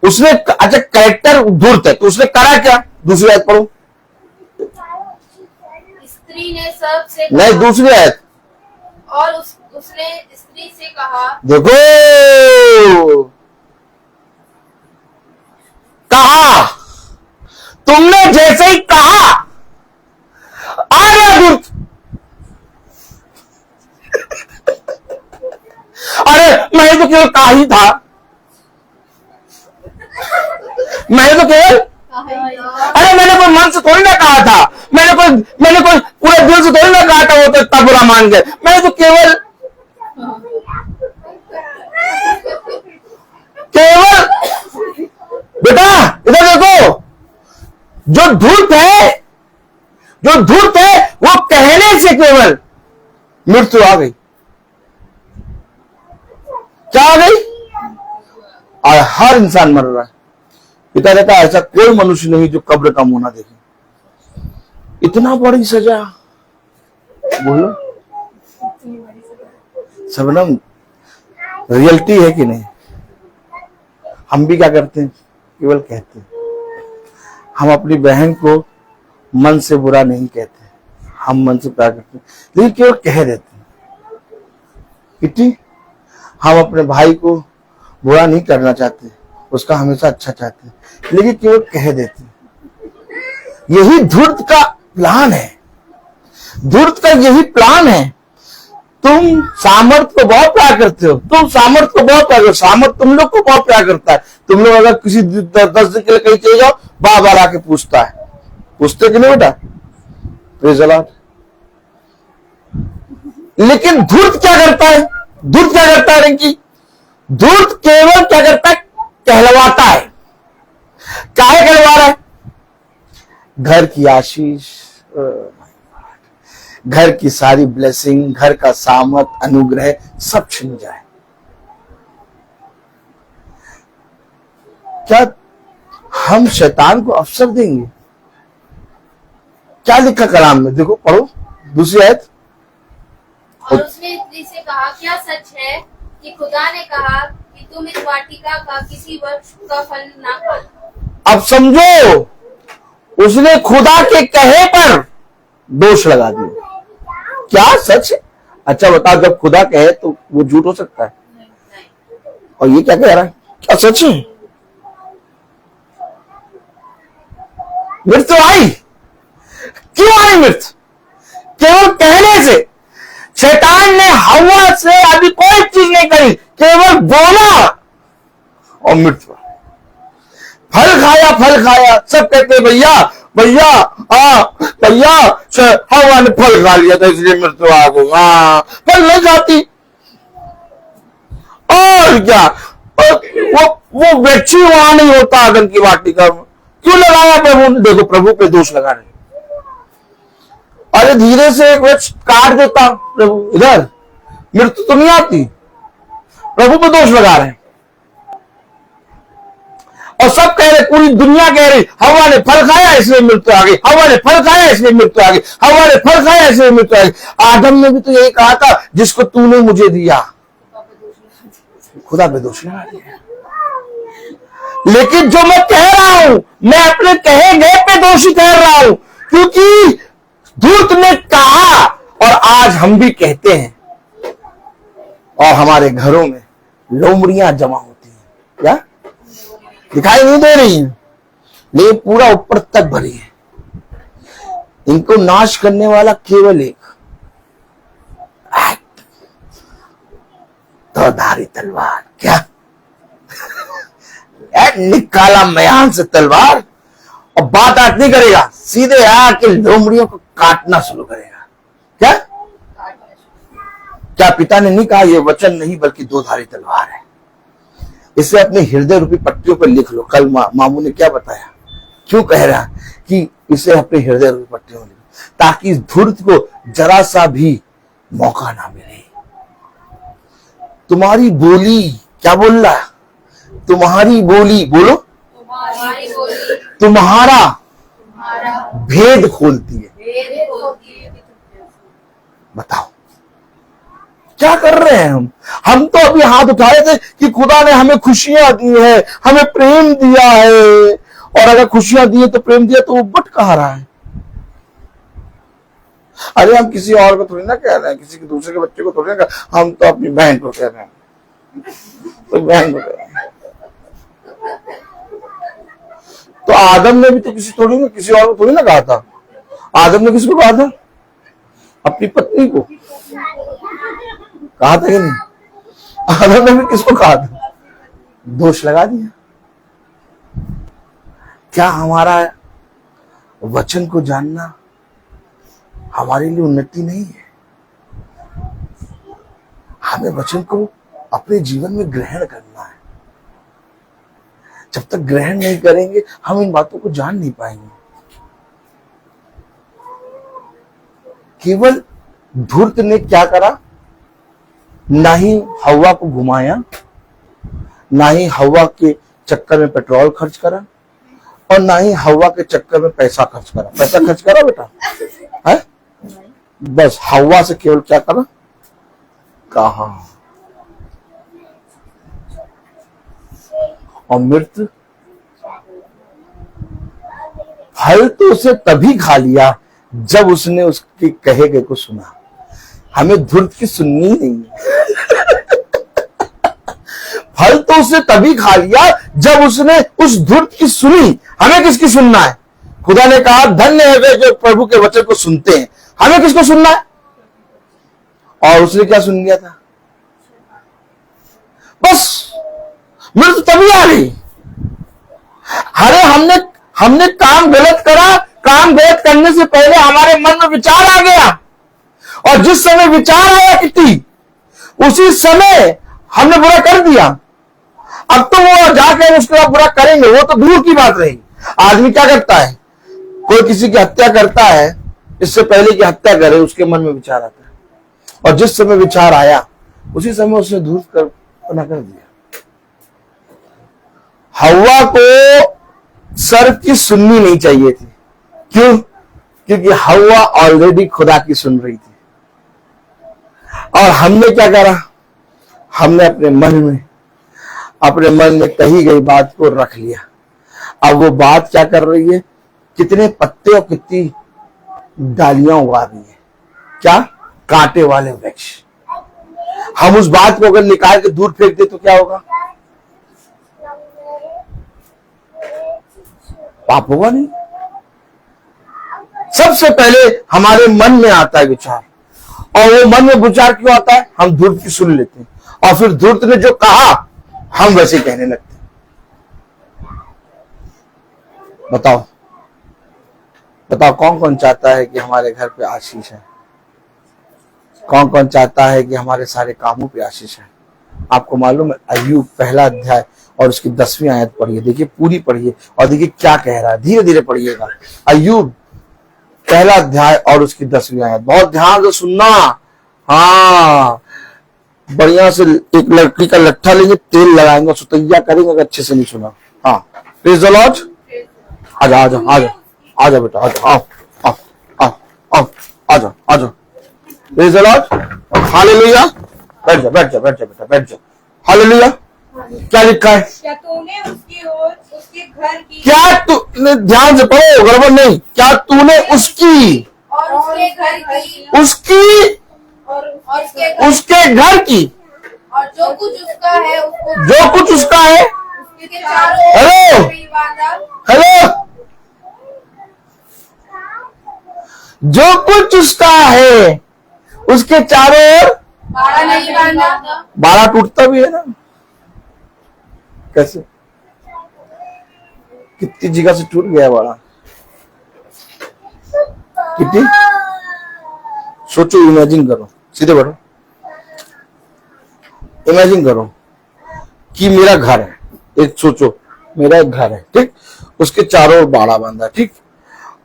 उसने अच्छा कैरेक्टर धूर्त है, तो उसने करा क्या? दूसरी आयत पढ़ो। स्त्री ने सर्प से नहीं, दूसरी आयत। और उसने स्त्री से कहा, देखो, कहा, तुमने जैसे ही कहा आ गया धूर्त। अरे मैं तो केवल कहा ही था, मैं तो केवल, अरे मैंने कोई मन से थोड़ी ना कहा था, मैंने कोई पूरे दिल से थोड़ी ना कहा था, वो तो इतना बुरा मान गए। मैंने तो केवल बेटा इधर देखो, जो धूर्त है वो कहने से केवल मृत्यु आ गई। क्या आ गई? और हर इंसान मर रहा है। पिता कहता है ऐसा कोई मनुष्य नहीं जो कब्र का मुंह ना देखे। इतना बड़ी सजा, बोलो सबनम, रियलिटी है कि नहीं? हम भी क्या करते हैं? केवल कहते हैं। हम अपनी बहन को मन से बुरा नहीं कहते, हम मन से प्यार करते हैं, लेकिन केवल कह देते हैं। कितनी हम अपने भाई को बुरा नहीं करना चाहते, उसका हमेशा अच्छा चाहते हैं, लेकिन केवल कह देते हैं। यही धूर्त का प्लान है, धूर्त का यही प्लान है। तुम सामर्थ को बहुत प्यार करते हो, तुम सामर्थ को बहुत प्यार करते हो, सामर्थ तुम लोग को बहुत प्यार करता है। तुम लोग अगर किसी 10 दिन के लिए कहीं चले जाओ, बार बार आके पूछता है, पूछते कि नहीं बेटा? Praise the Lord. लेकिन धूर्त क्या करता है? धूर्त क्या करता है रिंकी? धूर्त केवल क्या करता है? कहलवाता है। काहे कहलवा रहा है? घर की आशीष, घर की सारी ब्लेसिंग, घर का सामर्थ, अनुग्रह सब छिन जाए। क्या हम शैतान को अवसर देंगे? क्या लिखा कलाम में? देखो पढ़ो दूसरी आयत। और उसने स्त्री से कहा, क्या सच है कि खुदा ने कहा कि तुम इस वाटिका का किसी वृक्ष का फल ना खाना? अब समझो, उसने खुदा के कहे पर दोष लगा दिया। क्या सच है? अच्छा बताओ, जब खुदा कहे तो वो झूठ हो सकता है? और ये क्या कह रहा है? क्या सच है? मृत्यु आई। क्यों आई मृत्यु? केवल कहने से। शैतान ने हवा से अभी कोई चीज नहीं करी, केवल बोला और मृत्यु। फल खाया, सब कहते भैया भैया भैया हवा ने फल खा लिया था इसलिए मृत्यु आ गई। फल नहीं खाती और क्या? वो वृक्ष वहां नहीं होता आंगन की वाटिका में, क्यों लगाया प्रभु ने? देखो प्रभु पे दोष लगा रहे। अरे धीरे से एक वृक्ष काट देता प्रभु, इधर मृत्यु तो नहीं आती, प्रभु पे दोष लगा रहे। और सब कह रहे, पूरी दुनिया कह रही हवा ने फल खाया इसलिए मृत्यु आ गई, हवा ने फल खाया इसलिए मृत्यु आ गई, हवा ने फल खाया इसलिए मृत्यु आ गई। आदम ने भी तो यही कहा था, जिसको तूने मुझे दिया। खुदा पे दोष लगा दिया। लेकिन जो मैं कह रहा हूं, मैं अपने कहे गए पे दोषी ठहर रहा हूं, क्योंकि धूर्त ने कहा और आज हम भी कहते हैं और हमारे घरों में लोमड़ियां जमा होती हैं। क्या दिखाई नहीं दे रही हैं, लेकिन पूरा ऊपर तक भरी है। इनको नाश करने वाला केवल एक, तो धारी तलवार क्या निकाला मयान से तलवार और बात आट नहीं करेगा, सीधे आके लोमड़ियों को काटना शुरू करेगा। क्या क्या पिता ने नहीं कहा ये वचन नहीं बल्कि दो धारी तलवार है। इसे अपने हृदय रूपी पट्टियों पर लिख लो। कल मामू ने क्या बताया, क्यों कह रहा कि इसे अपने हृदय रूपी पट्टियों में लिखो, ताकि इस धूर्त को जरा सा भी मौका ना मिले। तुम्हारी बोली क्या बोल रहा है, तुम्हारी बोली बोलो, तुम्हारी बोली तुम्हारा तुम्हारा भेद खोलती है। भेद होती है। बताओ क्या कर रहे हैं हम तो अभी हाथ उठाए थे कि खुदा ने हमें खुशियां दी है, हमें प्रेम दिया है, और अगर खुशियां दी है तो प्रेम दिया तो वो बट कहा रहा है। अरे हम किसी और को थोड़ी ना कह रहे हैं, किसी के दूसरे के बच्चे को थोड़ी ना, हम तो अपनी बहन को कह रहे हैं, तो बहन को कह रहे हैं। तो आदम ने भी तो किसी और को थोड़ी ना कहा था। आदम ने किसको कहा था, अपनी पत्नी को कहा था कि नहीं। आदम ने भी किसको कहा था, दोष लगा दिया। क्या हमारा वचन को जानना हमारे लिए उन्नति नहीं है? हमें वचन को अपने जीवन में ग्रहण करना है। जब तक ग्रहण नहीं करेंगे हम इन बातों को जान नहीं पाएंगे। केवल धूर्त ने क्या करा, ना ही हवा को घुमाया, ना ही हवा के चक्कर में पेट्रोल खर्च करा, और ना ही हवा के चक्कर में पैसा खर्च करा। पैसा खर्च करा बेटा है, बस हवा से केवल क्या करा, कहा। और मृत्यु फल तो उसे तभी खा लिया जब उसने उसके कहे गए को सुना। हमें धूर्त की सुननी नहीं है। फल तो उसे तभी खा लिया जब उसने उस धूर्त की सुनी। हमें किसकी सुनना है? खुदा ने कहा धन्य है वे जो प्रभु के वचन को सुनते हैं। हमें किसको सुनना है? और उसने क्या सुन लिया था, बस मृत्यु तभी आ गई। अरे हमने काम गलत करा, काम गलत करने से पहले हमारे मन में विचार आ गया, और जिस समय विचार आया कितनी उसी समय हमने बुरा कर दिया। अब तो वो जाकर उसके बाद बुरा करेंगे, वो तो दूर की बात रही। आदमी क्या करता है, कोई किसी की हत्या करता है, इससे पहले कि हत्या करे उसके मन में विचार आता है, और जिस समय विचार आया उसी समय उसने दूर कर दिया। हव्वा को सर की सुननी नहीं चाहिए थी। क्यों? क्योंकि हव्वा ऑलरेडी खुदा की सुन रही थी। और हमने क्या करा, हमने अपने मन में कही गई बात को रख लिया। अब वो बात क्या कर रही है, कितने पत्ते और कितनी डालियां उगा रही है, क्या कांटे वाले वृक्ष। हम उस बात को अगर निकाल के दूर फेंक दे तो क्या होगा, पाप होगा नहीं। सबसे पहले हमारे मन में आता है विचार, और वो मन में विचार क्यों आता है, हम धूर्त की सुन लेते हैं, और फिर धूर्त ने जो कहा हम वैसे कहने लगते हैं। बताओ कौन कौन चाहता है कि हमारे घर पे आशीष है? कौन कौन चाहता है कि हमारे सारे कामों पे आशीष है? आपको मालूम है, अय्यूब पहला अध्याय और उसकी 10वीं आयत पढ़िए, देखिए पूरी पढ़िए और देखिए क्या कह रहा है। धीरे धीरे पढ़िएगा। अय्यूब पहला अध्याय और उसकी 10वीं आयत, बहुत ध्यान से सुनना। हाँ, बढ़िया से एक लकड़ी का लट्ठा लेंगे, तेल लगाएंगे, सुतैया करेंगे अगर अच्छे से नहीं सुना। हाँ, प्रेज़ द लॉर्ड। आजा बेटा, आजा। Praise the Lord. हालेलुया। बैठ जा बेटा, बैठ जा। हालेलुया। क्या लिखा है? क्या तूने उसकी और उसके घर की, क्या तूने, ध्यान से पढ़ो गड़बड़ नहीं, क्या तूने उसकी और उसके घर की, उसके घर की, और जो कुछ उसका है उसके चारों हेलो ओर बांधा। जो कुछ उसका है उसके चारों ओर बाड़ा नहीं बांधा। बाड़ा टूटता भी है ना, कैसे, कितनी जगह से टूट गया बाड़ा, कितनी, सोचो, इमेजिन करो, सीधे बैठो, इमेजिन करो कि मेरा घर है, एक सोचो मेरा एक घर है, ठीक, उसके चारों ओर बाड़ा बांधा, ठीक,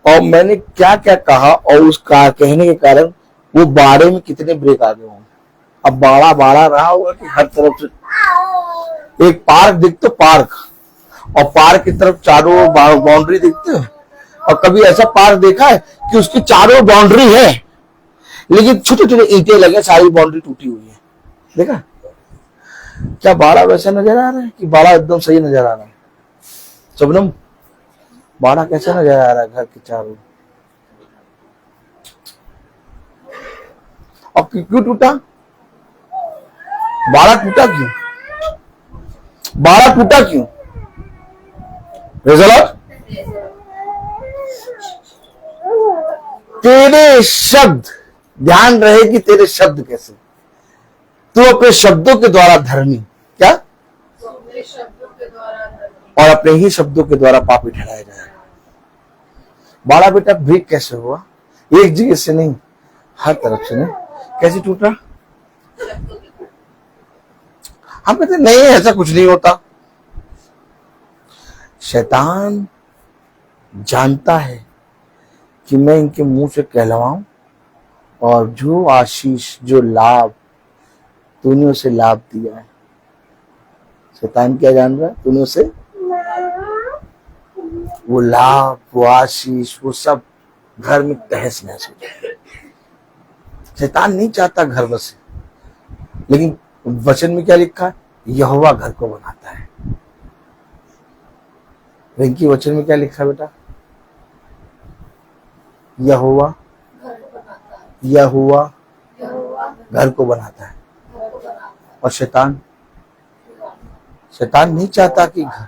और मैंने क्या क्या कहा और उस कहने के कारण वो बाड़े में कितने ब्रेक आ गए होंगे। अब बाड़ा बाड़ा रहा होगा कि हर तरफ से एक पार्क दिखते, पार्क, और पार्क की तरफ चारों बाउंड्री दिखते हैं, और कभी ऐसा पार्क देखा है कि उसकी चारों बाउंड्री है लेकिन छोटे छोटे ईंटें लगे, सारी बाउंड्री टूटी हुई है, देखा? क्या बाड़ा वैसा नजर आ रहा है कि बाड़ा एकदम सही नजर आ रहा है? शबनम, बाड़ा कैसा नजर आ रहा है घर के चारों? और क्यों टूटा? बाड़ा टूटा क्यों? बाड़ा टूटा क्यों? रिजल्ट, तेरे शब्द, ध्यान रहे कि तेरे शब्द कैसे, तू अपने शब्दों के द्वारा धर्मी, क्या, और अपने ही शब्दों के द्वारा पापी ठहराया जाएगा। बाड़ा बेटा ब्रेक कैसे हुआ? एक जगह से नहीं, हर तरफ से नहीं। कैसे टूटा? हम कहते नहीं, ऐसा कुछ नहीं होता। शैतान जानता है कि मैं इनके मुंह से कहलवाऊं, और जो आशीष, जो लाभ तूने उसे लाभ दिया है, शैतान क्या जान रहा है? तूने उसे वो लाभ, वो आशीष, वो सब घर में तहस नहस हो जाए। शैतान नहीं चाहता घर बसे, लेकिन वचन में क्या लिखा है? यहोवा घर को बनाता है। रिंकी, वचन में क्या लिखा है बेटा? यहोवा, यहोवा घर को बनाता है। और शैतान, शैतान नहीं चाहता कि घर,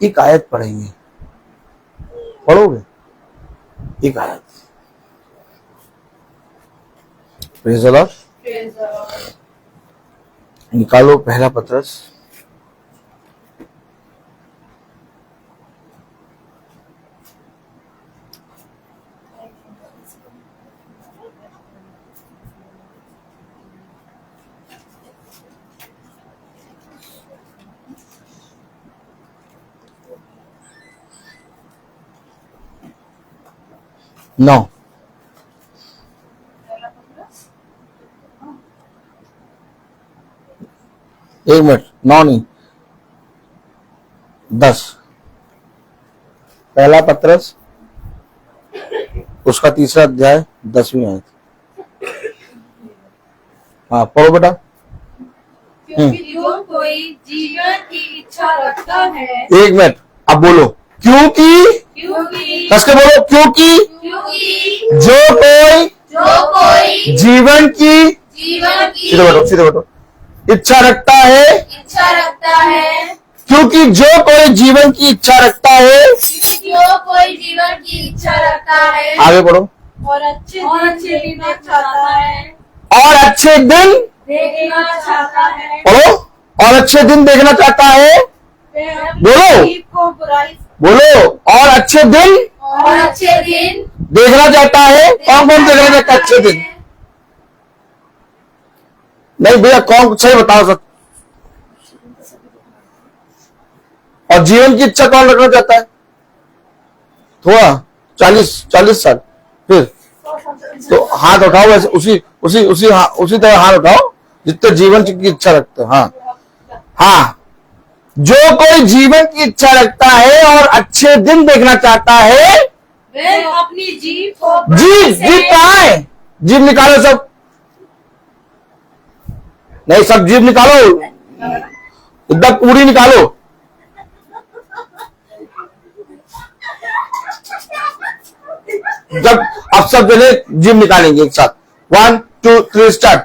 एक आयत पढ़ेंगे, पढ़ोगे? एक आयत, प्रेज़ द लॉर्ड। निकालो पहला पत्रस, नौ, एक मिनट, 9 नहीं 10, पहला पत्रस उसका 3रा अध्याय 10वीं आयत। हाँ पढ़ो बेटा। क्योंकि जो कोई जीवन की इच्छा रखता है, एक मिनट, अब बोलो, क्योंकि, कसके बोलो, क्योंकि जो कोई जीवन की सीधे बैठो इच्छा रखता है, क्योंकि जो कोई जीवन की इच्छा रखता है, आगे पढ़ो, और अच्छे दिन चाहता है, और अच्छे दिन देखना चाहता है, पढ़ो, और अच्छे दिन देखना चाहता है, बोलो, को बुराई बोलो, और अच्छे दिन देखना चाहता है। कौन कौन देखना चाहता है अच्छे दिन? नहीं भैया, कौन सही बताओ सब। और जीवन की इच्छा कौन रखना चाहता है? थोड़ा 40 साल, फिर तो हाथ उठाओ वैसे, उसी तरह हाथ उठाओ जितने जीवन की इच्छा रखते हो। हाँ, जो कोई जीवन की इच्छा रखता है और अच्छे दिन देखना चाहता है, वे अपनी जीभ को जीभ कहाँ है? जीभ निकालो सब, नहीं सब जीभ निकालो, एकदम पूरी निकालो। जब अब सब जने जीभ निकालेंगे एक साथ, 1 2 3 स्टार्ट।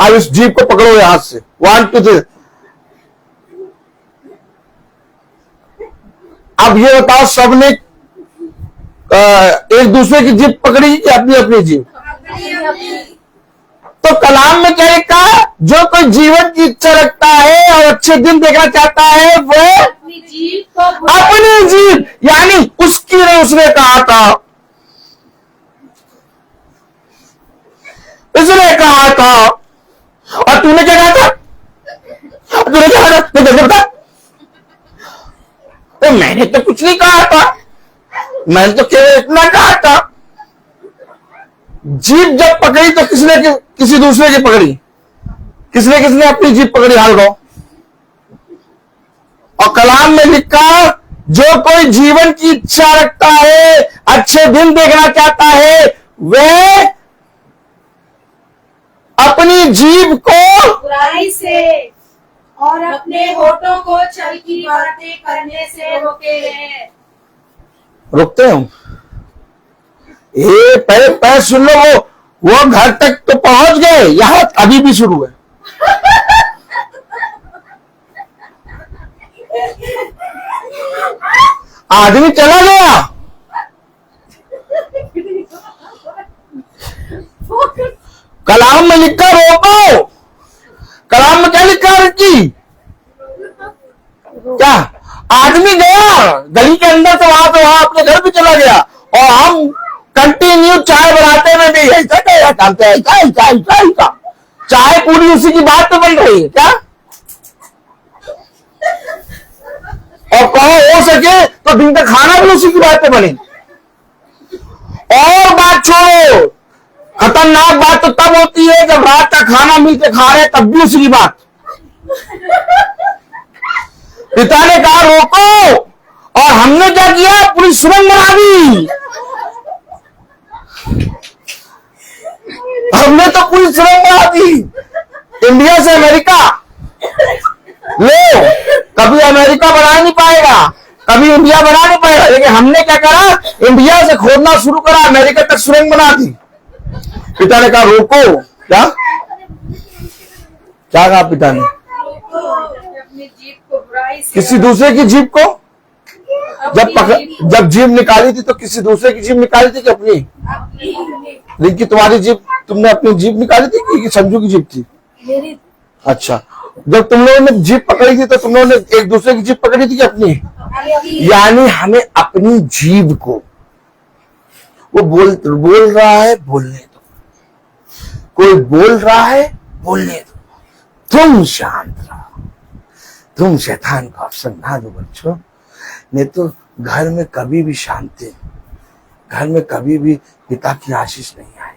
अब इस जीभ को पकड़ो हाथ से, 1 2 3। अब ये बताओ, सबने एक दूसरे की जीप पकड़ी कि अपनी अपनी जीप? तो कलाम में क्या लिखा है? जो कोई जीवन की इच्छा रखता है और अच्छे दिन देखना चाहता है वो अपनी जीप, यानी उसकी ने उसने कहा था, उसने कहा था, और तूने क्या कहा था? तूने क्या कहा था? मैं कैसे बता? तो मैंने तो कुछ नहीं कहा था, मैंने तो केवल इतना कहा था। जीप जब पकड़ी तो किसने किसी दूसरे की पकड़ी? किसने किसने अपनी जीप पकड़ी? हाल को। और कलाम में लिखा, जो कोई जीवन की इच्छा रखता है, अच्छे दिन देखना चाहता है, वह अपनी जीभ को बुराई से और अपने होठों को छल की बातें करने से रोके हैं। रुकते हो? पहले सुन लो, वो घर तक तो पहुंच गए, यहां अभी भी शुरू है। आदमी चला गया, कलाम में लिखा रोको। कलाम में क्या लिखा है कि क्या? आदमी गया गली के अंदर से, वहां से वहां अपने घर भी चला गया, और हम कंटिन्यू चाय बनाते में भी ऐसा चाय पूरी उसी की बात पे बन रही है क्या? और कहो हो सके तो दिन का खाना भी उसी की बात पे बने। और बात छोड़ो, खतरनाक बात तो तब होती है जब रात का खाना मिलकर खा रहे तब भी उसी की बात। पिता ने कहा रोको, और हमने क्या किया? पूरी सुरंग बना दी। हमने तो पूरी सुरंग बना दी, इंडिया से अमेरिका। लो, कभी अमेरिका बना नहीं पाएगा, कभी इंडिया बना नहीं पाएगा, लेकिन हमने क्या करा? इंडिया से खोदना शुरू करा, अमेरिका तक सुरंग बना दी। पिता ने कहा रोको। क्या क्या कहा पिता ने? अपनी जीभ को बुराई से, किसी दूसरे की जीभ को जब जीभ निकाली थी तो किसी दूसरे की जीभ निकाली थी कि अपनी? लेकिन तुम्हारी जीभ, तुमने अपनी जीभ निकाली थी कि संजू की जीभ थी? मेरी। अच्छा, जब तुम लोगों ने जीभ पकड़ी थी तो तुम लोगों ने एक दूसरे की जीभ पकड़ी थी कि अपनी? यानी हमें अपनी जीभ को, वो बोल रहा है बोलने दो, कोई बोल रहा है बोलने दो, तुम शांत रहो, तुम शैतान को अवसर ना दो बच्चों, नहीं तो घर में कभी भी शांति, घर में कभी भी पिता की आशीष नहीं आएगी।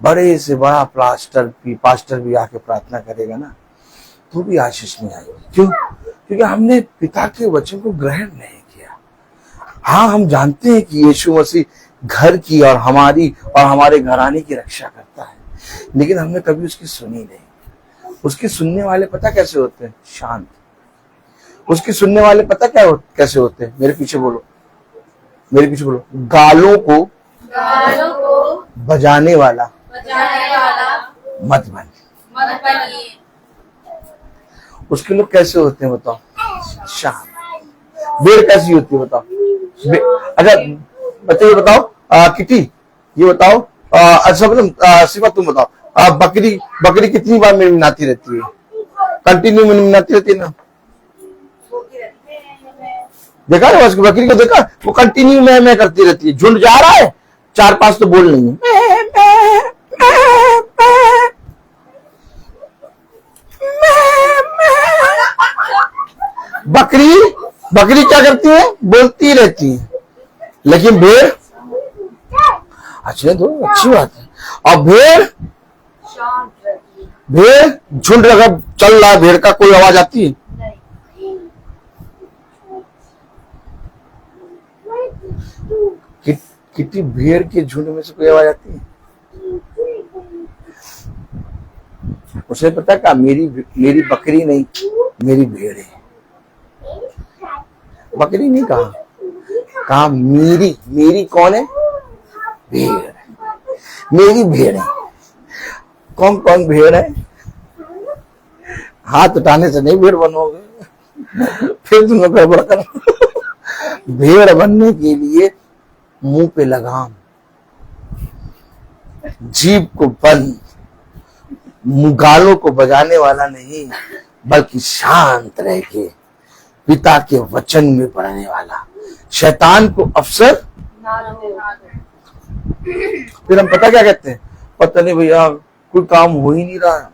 बड़े से बड़ा पास्टर भी आके प्रार्थना करेगा ना तो भी आशीष नहीं आएगी। क्यों? क्योंकि हमने पिता के वचन को ग्रहण नहीं किया। हाँ, हम जानते हैं कि यीशु मसीह घर की और हमारी और हमारे घराने की रक्षा करता है, लेकिन हमने कभी उसकी सुनी नहीं। उसकी सुनने वाले पता कैसे होते हैं? शांत। उसकी सुनने वाले पता कैसे होते हैं? मेरे पीछे बोलो, मेरे पीछे बोलो। गालों को बजाने वाला मत बनिए। उसके लोग कैसे होते हैं बताओ? शांत। भेड़ कैसी होती है बताओ? अच्छा बच्चे ये बताओ, किटी ये बताओ, अच्छा सिवा तुम बताओ, बकरी कितनी बार मिनमिनाती रहती है? कंटिन्यू मिनमिनाती रहती है ना? देखा ना उसकी बकरी को? देखा वो कंटिन्यू मैं करती रहती है। झुंड जा रहा है, 4-5 तो बोल नहीं है। बकरी क्या करती है? बोलती रहती है। लेकिन भेड़, अच्छा तो अच्छी बात है। और भेड़ झुंड अगर चल रहा है, भेड़ का कोई आवाज आती है? कितनी भेड़ के झुंड में से कोई आवाज आती है? उसे पता क्या? मेरी बकरी नहीं, मेरी भेड़ है। बकरी नहीं कहा मेरी कौन है? भेड़। मेरी भेड़ है। कौन कौन भेड़ है? हाथ उठाने से नहीं भेड़ बनोगे, फिर तुम लोग गड़बड़ करो। भेड़ बनने के लिए मुंह पे लगाम, जीभ को बंद, गालों को बजाने वाला नहीं बल्कि शांत रह के पिता के वचन में पढ़ने वाला, शैतान को अफसर। फिर हम पता क्या कहते हैं, पता नहीं भैया कोई काम हो ही नहीं रहा है,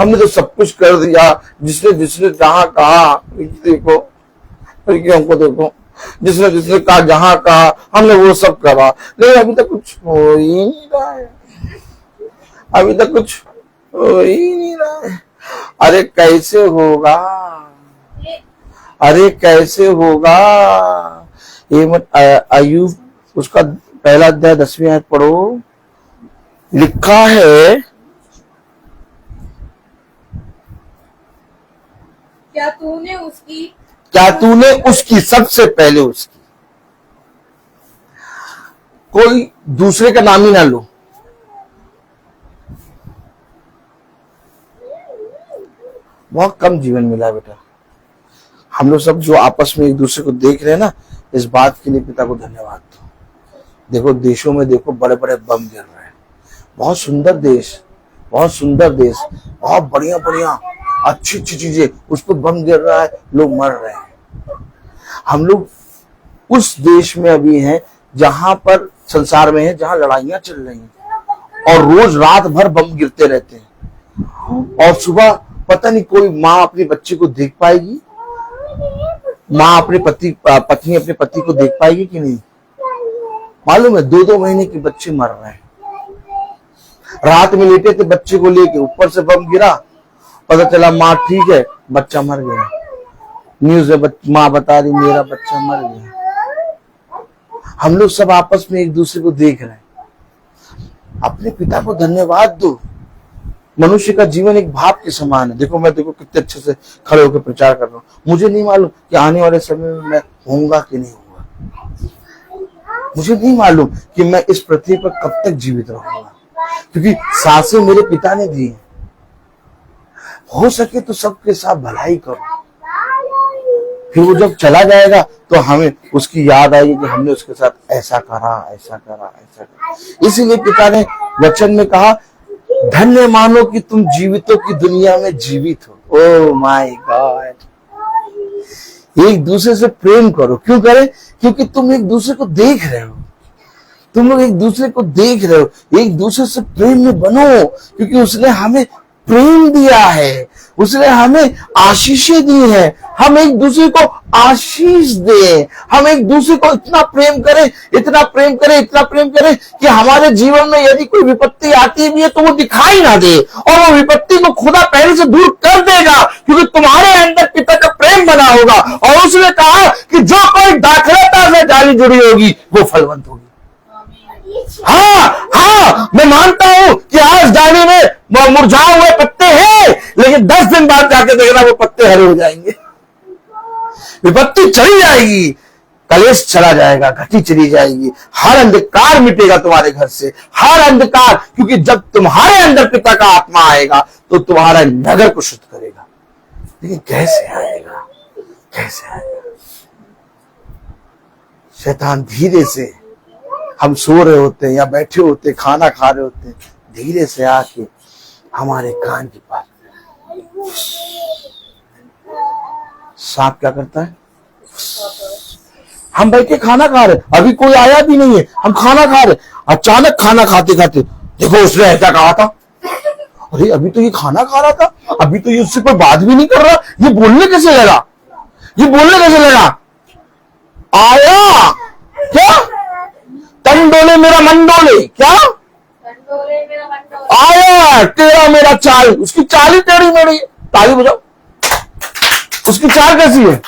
हमने तो सब कुछ कर दिया, जिसने जिसने जहां कहा, देखो हमको देखो, जिसने जिसने कहा जहां कहा हमने वो सब करा, लेकिन अभी तक कुछ हो ही नहीं रहा है, अभी तक कुछ हो ही नहीं रहा है। अरे कैसे होगा, अरे कैसे होगा। ये मत अय्यूब उसका पहला अध्याय 10वीं आयत पढ़ो, लिखा है क्या तूने उसकी सबसे पहले उसकी, कोई दूसरे का नाम ही ना लो। बहुत कम जीवन मिला है बेटा। हम लोग सब जो आपस में एक दूसरे को देख रहे हैं ना, इस बात के लिए पिता को धन्यवाद दो। देखो देशों में देखो बड़े बड़े बम गिर रहे हैं, बहुत सुंदर देश, बहुत सुंदर देश, बहुत बढ़िया बढ़िया अच्छी अच्छी चीजें, उस पर बम गिर रहा है, लोग मर रहे हैं। हम लोग उस देश में अभी हैं जहां पर संसार में है जहां लड़ाइयां चल रही हैं और रोज रात भर बम गिरते रहते हैं, और सुबह पता नहीं कोई माँ अपने बच्चे को देख पाएगी, माँ अपने पत्नी अपने पति को देख पाएगी कि नहीं। मालूम है 2-2 महीने के बच्चे मर रहे हैं। रात में लेटे थे बच्चे को लेके, ऊपर से बम गिरा, पता चला माँ ठीक है, बच्चा मर गया। न्यूज में माँ बता रही मेरा बच्चा मर गया। हम लोग सब आपस में एक दूसरे को देख रहे हैं। अपने पिता को धन्यवाद दो। मनुष्य का जीवन एक भाप के समान है। देखो मैं कितने अच्छे से खड़े होकर प्रचार कर रहा हूँ, मुझे नहीं मालूम कि आने वाले समय में मैं होऊंगा कि नहीं होऊंगा, मुझे नहीं मालूम कि मैं इस पृथ्वी पर कब तक जीवित रहूंगा, क्योंकि सांसें मेरे पिता ने दी हैं। हो सके तो सबके साथ भलाई करो, फिर वो जब चला जाएगा तो हमें उसकी याद आएगी कि हमने उसके साथ ऐसा करा, ऐसा करा, ऐसा करा। इसीलिए पिता ने वचन में कहा, धन्य मानो कि तुम जीवितों की दुनिया में जीवित हो। ओह माय गॉड, एक दूसरे से प्रेम करो। क्यों करें? क्योंकि तुम एक दूसरे को देख रहे हो, तुम लोग एक दूसरे को देख रहे हो, एक दूसरे से प्रेम में बनो, क्योंकि उसने हमें प्रेम दिया है, उसने हमें आशीषें दी है। हम एक दूसरे को आशीष दें, हम एक दूसरे को इतना प्रेम करें, इतना प्रेम करें, इतना प्रेम करें कि हमारे जीवन में यदि कोई विपत्ति आती भी है तो वो दिखाई ना दे, और वो विपत्ति को खुदा पहले से दूर कर देगा, क्योंकि तुम्हारे अंदर पिता का प्रेम बना होगा। और उसने कहा कि जो कोई दाखलता से डाली जुड़ी होगी वो फलवंत होगी। हाँ, मैं मानता हूं कि आज डाली में मुरझाए हुए पत्ते हैं, लेकिन 10 दिन बाद जाके देखना वो पत्ते हरे हो जाएंगे। विपत्ति चली जाएगी, कलेश चला जाएगा, घटी चली जाएगी, हर अंधकार मिटेगा तुम्हारे घर से, हर अंधकार, क्योंकि जब तुम्हारे अंदर पिता का आत्मा आएगा तो तुम्हारा नगर को शुद्ध करेगा। लेकिन कैसे आएगा, कैसे आएगा? शैतान धीरे से, हम सो रहे होते हैं या बैठे होते हैं, खाना खा रहे होते हैं, धीरे से आके हमारे कान के पास। सांप क्या करता है? हम बैठे खाना खा रहे, अभी कोई आया भी नहीं है, हम खाना खा रहे, अचानक खाना खाते खाते देखो उसने ऐसा कहा था। अरे अभी तो ये खाना खा रहा था, अभी तो ये उससे कोई बात भी नहीं कर रहा, ये बोलने कैसे लगा, ये बोलने कैसे लगा? आया क्या? तन डोले मेरा मन डोले, क्या आया? तेरा मेरा चाल, उसकी चाल ही टेढ़ी मेढ़ी। ताली बजाओ, उसकी चाल कैसी है?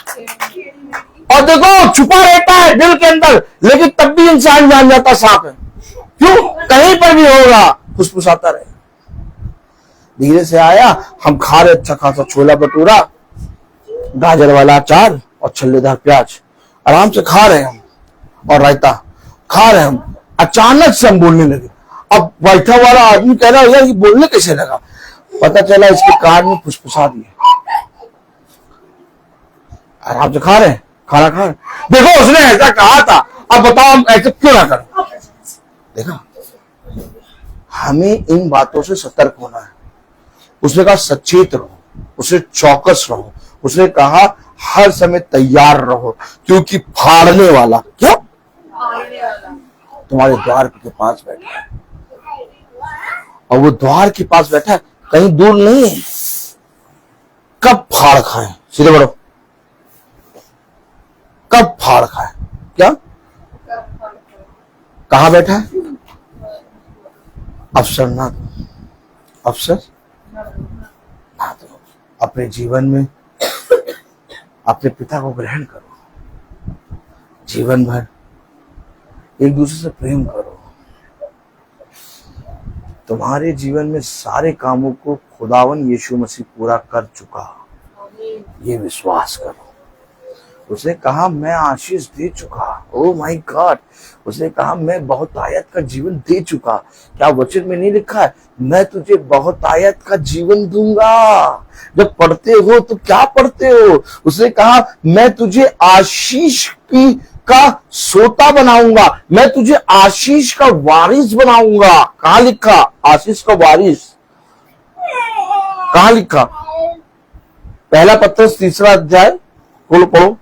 और देखो छुपा रहता है दिल के अंदर, लेकिन तब भी इंसान जान जाता सांप है। क्यों? कहीं पर भी होगा, फुसफुसाता रहे। धीरे से आया, हम खा रहे अच्छा खासा छोला भटूरा, गाजर वाला अचार और छल्लेदार प्याज, आराम से खा रहे हम, और रायता खा रहे हम। अचानक से हम बोलने लगे। अब बैठा वाला आदमी कह रहा है यार ये बोलने कैसे लगा? पता चला इसके कान में फुसफुसा दिया। आराम से खा रहे हैं, खाना खा। देखो उसने ऐसा कहा था, अब बताओ हम ऐसे क्यों ना करें। देखा, हमें इन बातों से सतर्क होना है। उसने कहा सचेत रहो, उसने चौकस रहो, उसने कहा हर समय तैयार रहो, क्योंकि फाड़ने वाला क्या तुम्हारे द्वार के पास बैठा है। और वो द्वार के पास बैठा है, कहीं दूर नहीं है। कब फाड़ खाए, सीधे बढ़ो, कब फाड़ खाए, क्या कहां बैठा है? अवसर ना दो, अवसर ना दो। अपने जीवन में अपने पिता को ग्रहण करो, जीवन भर एक दूसरे से प्रेम करो। तुम्हारे जीवन में सारे कामों को खुदावन यीशु मसीह पूरा कर चुका, ये विश्वास करो। उसने कहा मैं आशीष दे चुका, ओ माय गॉड। उसने कहा मैं बहुत आयत का जीवन दे चुका। क्या वचन में नहीं लिखा है, मैं तुझे बहुत आयत का जीवन दूंगा? जब पढ़ते हो तो क्या पढ़ते हो? उसने कहा मैं तुझे आशीष की का सोता बनाऊंगा, मैं तुझे आशीष का वारिस बनाऊंगा। कहां लिखा आशीष का वारिस? कहां लिखा? पहला पत्रस 3 अध्याय खोलो, पढ़ो।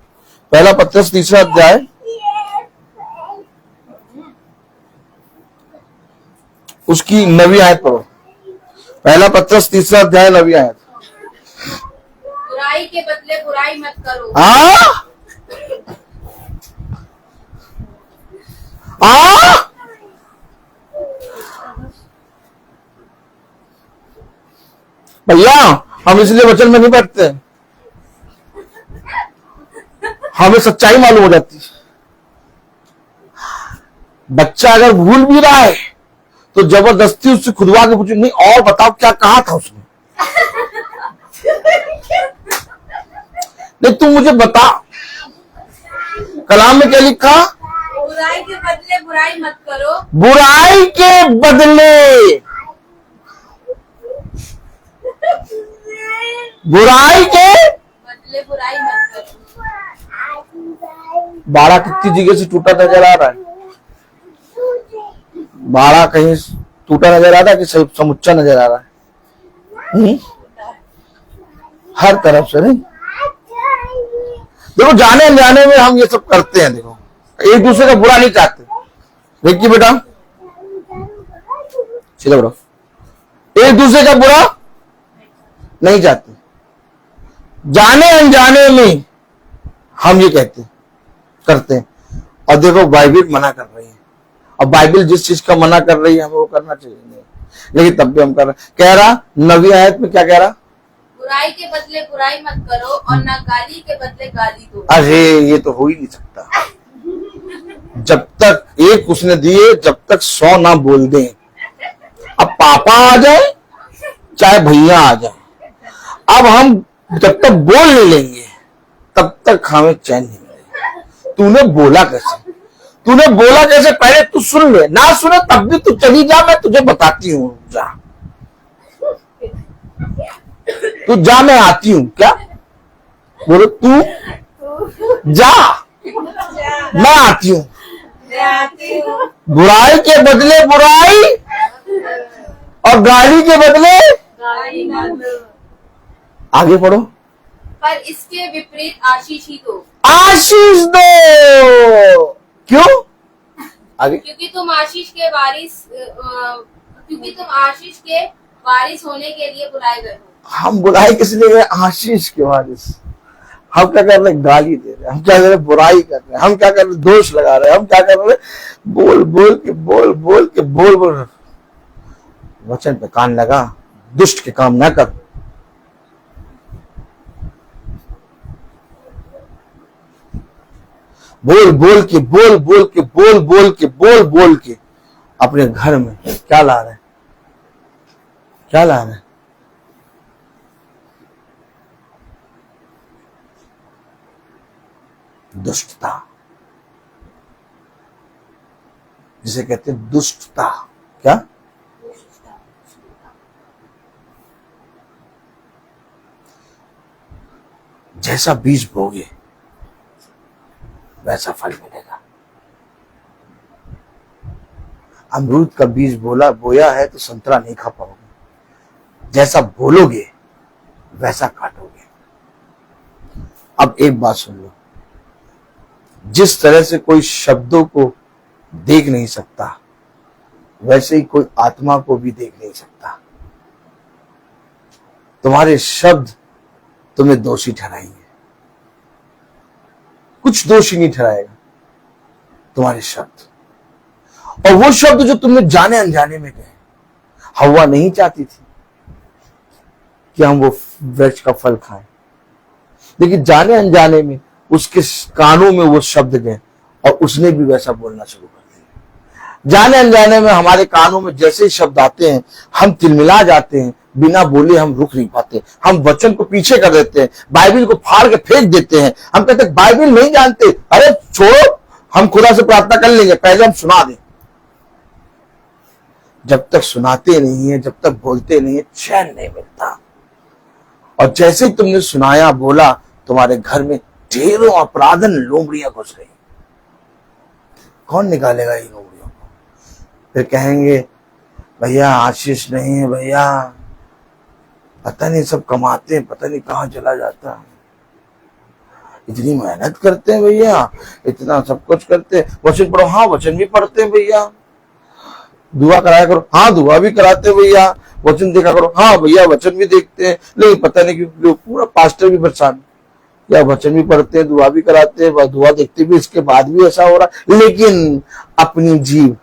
पहला पत्रस 3 अध्याय उसकी 9वीं आयत पढ़ो। पहला पत्रस 3 अध्याय 9वीं आयत। बुराई के बदले बुराई मत करो। भैया हम इसलिए वचन में नहीं बैठते, हमें सच्चाई मालूम हो जाती है। बच्चा अगर भूल भी रहा है तो जबरदस्ती उससे खुदवा के पूछो, नहीं और बताओ क्या कहा था उसने। नहीं तुम मुझे बता, कलाम में क्या लिखा? बुराई के बदले बुराई मत करो। बुराई के बदले बुराई के बदले बुराई मत करो। बाड़ा कितनी जगह से टूटा नजर आ रहा है? बाड़ा कहीं टूटा नजर आ रहा है कि समुच्चा नजर आ रहा है? हर तरफ से नहीं। देखो जाने अनजाने में हम ये सब करते हैं। देखो एक दूसरे का बुरा नहीं चाहते। देखिए बेटा, सीधा बढ़ो, एक दूसरे का बुरा नहीं चाहते। जाने अनजाने में हम ये कहते करते हैं। और देखो बाइबिल मना कर रही है, और बाइबिल जिस चीज का मना कर रही है हमें वो करना चाहिए नहीं, लेकिन तब भी हम कर रहे हैं। कह रहा 9वीं आयत में क्या कह रहा? बुराई के बदले बुराई मत करो और ना गाली के बदले गाली दो। अरे ये तो हो ही नहीं सकता। जब तक एक उसने दिए, जब तक 100 ना बोल दें। अब पापा आ जाए चाहे भैया आ जाए, अब हम जब तक बोल नहीं लेंगे तब तक हमें चैन नहीं मिलेगा। तूने बोला कैसे? तूने बोला कैसे? पहले तू सुन ले, ना सुने तब भी तू चली जा, मैं तुझे बताती हूँ। जा तू जा, मैं आती हूँ। क्या बोलो? तू जा, मैं आती हूँ। बुराई के बदले बुराई और गाली के बदले आगे पढ़ो। पर इसके विपरीत आशीष ही दो। आशीष दो। क्यों? आगे। क्योंकि तुम आशीष के वारिस होने के लिए बुलाए गए हो। हम बुराई किस लिए गए? आशीष के वारिस। हम क्या कर रहे? गाली दे रहे, हम क्या कर रहे? बुराई कर रहे, हम क्या कर रहे? दोष लगा रहे, हम क्या कर रहे? बोल बोल के बोल वचन पे कान लगा, दुष्ट के काम ना कर। बोल के अपने घर में क्या ला रहे? क्या ला रहे? दुष्टता, जिसे कहते हैं दुष्टता। क्या? जैसा बीज बोगे वैसा फल मिलेगा। अमरूद का बीज बोया है तो संतरा नहीं खा पाओगे, जैसा बोलोगे वैसा काटोगे। अब एक बात सुन लो, जिस तरह से कोई शब्दों को देख नहीं सकता, वैसे ही कोई आत्मा को भी देख नहीं सकता। तुम्हारे शब्द तुम्हें दोषी ठहराएंगे, कुछ दोषी नहीं ठहराएगा तुम्हारे शब्द। और वो शब्द जो तुमने जाने अनजाने में कहे, हव्वा नहीं चाहती थी कि हम वो वृक्ष का फल खाएं, लेकिन जाने अनजाने में उसके कानों में वो शब्द गए और उसने भी वैसा बोलना शुरू कर दिया। जाने अनजाने में हमारे कानों में जैसे ही शब्द आते हैं हम तिलमिला जाते हैं, बिना बोले हम रुक नहीं पाते, हम वचन को पीछे कर देते हैं, बाइबिल को फाड़ के फेंक देते हैं। हम कहते हैं बाइबिल नहीं जानते, अरे छोड़ो, हम खुदा से प्रार्थना कर लेंगे, पहले हम सुना दें। जब तक सुनाते नहीं है, जब तक बोलते नहीं है, चैन नहीं मिलता। और जैसे ही तुमने सुनाया, बोला, तुम्हारे घर में ढेरों अपराधन लोमड़ियां घुस गई। कौन निकालेगा इन लोमड़ियों को? फिर कहेंगे भैया आशीष नहीं है, भैया पता नहीं सब कमाते हैं, पता नहीं कहां चला जाता है, इतनी मेहनत करते हैं भैया, इतना सब कुछ करते हैं। वचन पढ़ो, हाँ वचन भी पढ़ते हैं भैया। दुआ कराया करो, हाँ दुआ भी कराते हैं भैया। वचन देखा करो, हाँ भैया वचन भी देखते हैं, लेकिन पता नहीं क्यों पूरा पास्टर भी परेशान, या वचन भी पढ़ते हैं, दुआ भी कराते हैं, दुआ देखते भी, इसके बाद भी ऐसा हो रहा। लेकिन अपनी जीभ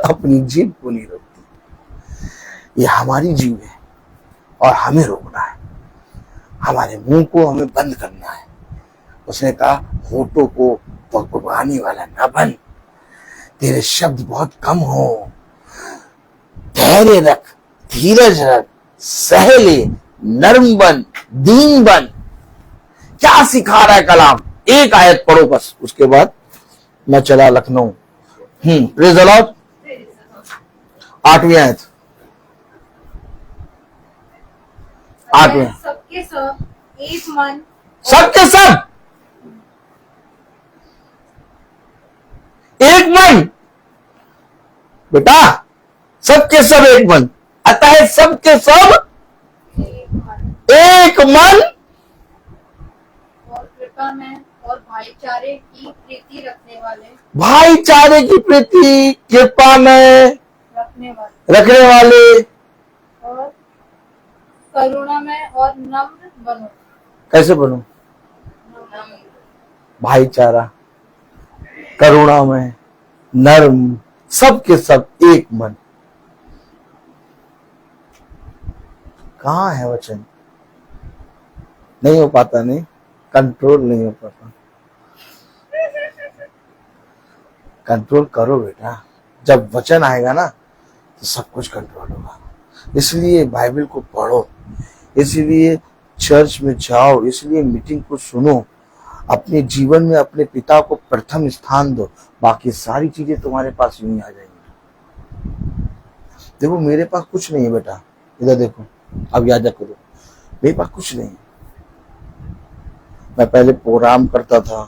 अपनी जीभ को नहीं रोकती। ये हमारी जीभ है और हमें रोकना है, हमारे मुंह को हमें बंद करना है। उसने कहा होठों को भगवानी वाला न बन, तेरे शब्द बहुत कम हो, धैर्य रख, धीरज रख, सह ले, नर्म बन, दीन बन। क्या सिखा रहा है कलाम? एक आयत पढ़ो बस, उसके बाद मैं चला लखनऊ। Praise the Lord. 8वीं आयत, 8वीं। सबके सब एक मन, सबके सब एक मन। बेटा सबके सब एक मन, अतः सबके सब एक मन और कृपा में और भाईचारे की प्रीति रखने वाले, भाईचारे की प्रीति, कृपा में रखने वाले और करुणा में और नम्र बनो। कैसे बनो? भाईचारा, करुणा में, नर्म, सबके सब एक मन। कहाँ है वचन? नहीं हो पाता, नहीं कंट्रोल नहीं हो पाता। कंट्रोल करो बेटा, जब वचन आएगा ना तो सब कुछ कंट्रोल होगा। इसलिए बाइबल को पढ़ो, इसलिए चर्च में जाओ, इसलिए मीटिंग को सुनो, अपने जीवन में अपने पिता को प्रथम स्थान दो, बाकी सारी चीजें तुम्हारे पास यूं ही आ जाएंगी। देखो मेरे पास कुछ नहीं है बेटा, इधर देखो, अब याद करो, मेरे पास कुछ नहीं है। मैं पहले प्रोग्राम करता था,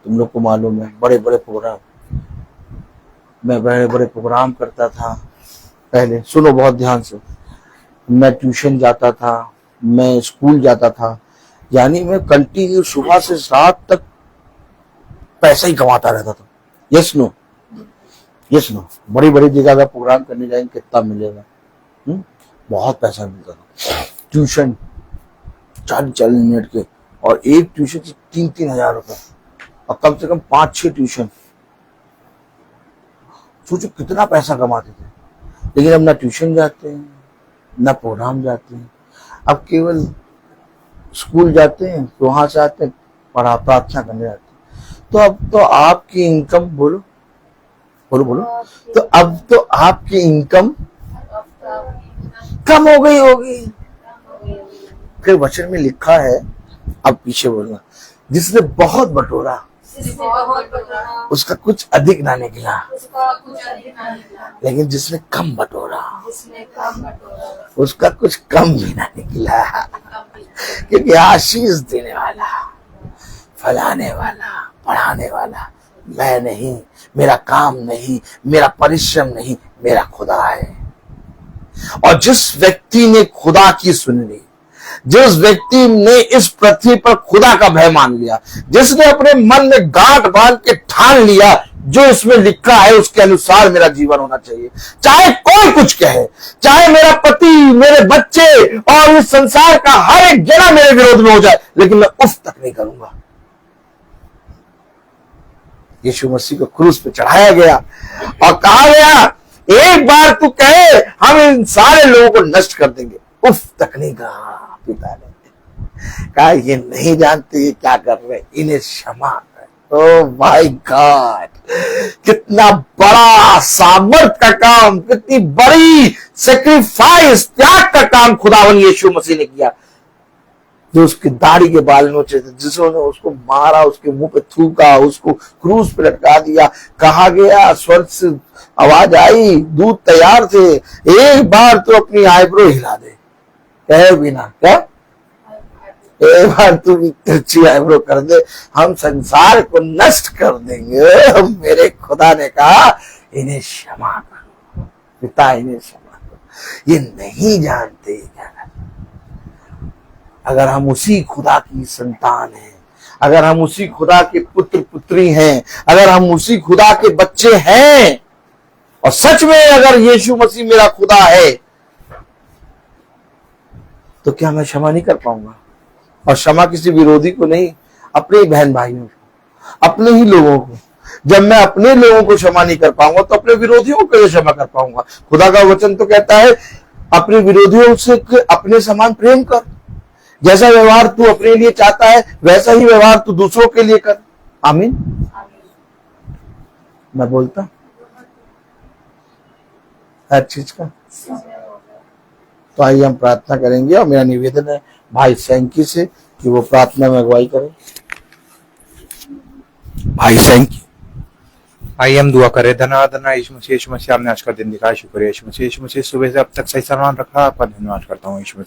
तुम लोग को मालूम है, बड़े बड़े प्रोग्राम, मैं बड़े बड़े प्रोग्राम करता था पहले। सुनो बहुत ध्यान से, मैं ट्यूशन जाता था, मैं स्कूल जाता था, यानी मैं कंटिन्यू सुबह से रात तक पैसा ही कमाता रहता था। यस नो, यस नो, बड़ी बड़ी जगह का प्रोग्राम करने जाएंगे कितना मिलेगा? बहुत पैसा मिलता था। ट्यूशन 40-40 मिनट के, और एक ट्यूशन से 3-3 हजार रुपए, और कम से कम 5-6 ट्यूशन। सोचो कितना पैसा कमाते थे। लेकिन अब ना ट्यूशन जाते हैं, ना प्रोग्राम जाते हैं, अब केवल स्कूल जाते हैं, तो वहां से आते हैं, पढ़ा प्रार्थना करने जाते हैं। तो अब तो आपकी इनकम, बोलो बोलो बोलो, तो अब तो आपकी इनकम कम हो गई होगी। फिर वचन में लिखा है, अब पीछे बोलना, जिसने बहुत बटोरा उसका कुछ अधिक ना निकला, लेकिन जिसने कम बटोरा उसका कुछ कम भी ना निकला। क्योंकि आशीष देने वाला फैलाने वाला, बढ़ाने वाला मैं नहीं, मेरा काम नहीं, मेरा परिश्रम नहीं, मेरा खुदा है। और जिस व्यक्ति ने खुदा की सुन ली, जिस व्यक्ति ने इस पृथ्वी पर खुदा का भय मान लिया, जिसने अपने मन में गांठ बांध के ठान लिया जो इसमें लिखा है उसके अनुसार मेरा जीवन होना चाहिए, चाहे कोई कुछ कहे, चाहे मेरा पति, मेरे बच्चे और इस संसार का हर एक जना मेरे विरोध में हो जाए, लेकिन मैं उफ तक नहीं करूंगा। यीशु मसीह को क्रूस पे चढ़ाया गया और कहा गया एक बार तू कहे हम इन सारे लोगों को नष्ट कर देंगे, उफ तक नहीं कहा। पिता ने कहा ये नहीं जानते ये क्या कर रहे, इन्हें क्षमा कर। ओ माय गॉड, कितना बड़ा सामर्थ का काम, कितनी बड़ी सेक्रीफाइस, त्याग का काम खुदावन यीशु मसीह ने किया। जो उसकी दाढ़ी के बाल नोचे थे, जिसने उसको मारा, उसके मुंह पे थूका, उसको क्रूस पे लटका दिया, कहा गया स्वर्ग से आवाज आई, दूध तैयार थे, एक बार तो अपनी आईब्रो हिला दे, कहे बिना क्या, एक बार तू तिरछी आईब्रो कर दे, हम संसार को नष्ट कर देंगे। मेरे खुदा ने कहा इन्हें क्षमा करो पिता, इन्हें क्षमा करो, ये नहीं जानते क्या। अगर हम उसी खुदा की संतान हैं, अगर हम उसी खुदा के पुत्र पुत्री हैं, अगर हम उसी खुदा के बच्चे हैं, और सच में अगर यीशु मसीह मेरा खुदा है, तो क्या मैं क्षमा नहीं कर पाऊंगा? और क्षमा किसी विरोधी को नहीं, अपने बहन भाइयों को, अपने ही लोगों को। जब मैं अपने लोगों को क्षमा नहीं कर पाऊंगा तो अपने विरोधियों को कैसे क्षमा कर पाऊंगा? खुदा का वचन तो कहता है अपने विरोधियों से अपने समान प्रेम कर, जैसा व्यवहार तू अपने लिए चाहता है वैसा ही व्यवहार तू दूसरों के लिए कर। आमीन। मैं बोलता हर चीज का। तो आइए हम प्रार्थना करेंगे, और मेरा निवेदन है भाई सैंकी से कि वो प्रार्थना में अगुवाई करें। भाई सैंकी। आइए हम दुआ करें। धन्यवाद यीशु मसीह आपने आज का दिन दिखाया, शुक्रिया यीशु मसीह सुबह से अब तक सही सलामत रखा, आपका धन्यवाद करता हूँ यीशु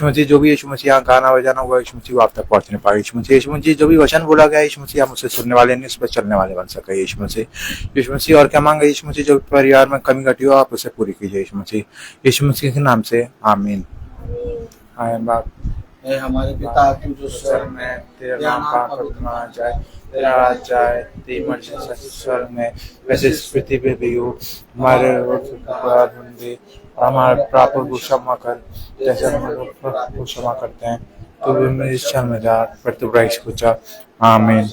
मसीह जो भी यीशु मसीह यहाँ गाना बजाना हुआ यीशु मसीह आप तक पहुंचने पाए यीशु मसीह जो भी वचन बोला गया यीशु मसीह आप उसे सुनने वाले नहीं, उस पर चलने वाले बन सके यीशु मसीह। और क्या मांगे यीशु मसीह, जो परिवार में कमी घटी हो आप उसे पूरी कीजिए यीशु मसीह के नाम से आमीन। बाप हमारे पिता तू जो स्वर्ग में, तेरा नाम पाक माना जाए, तेरा राज जाए, तेरी मर्जी स्वर्ग में वैसे इस पृथ्वी पे भी हो। हमारे हमारे प्राप्त को क्षमा कर जैसे हम लोग को क्षमा करते हैं, तो भी हमें इस क्षण में जा पर तू बुराई से बचा। आमीन।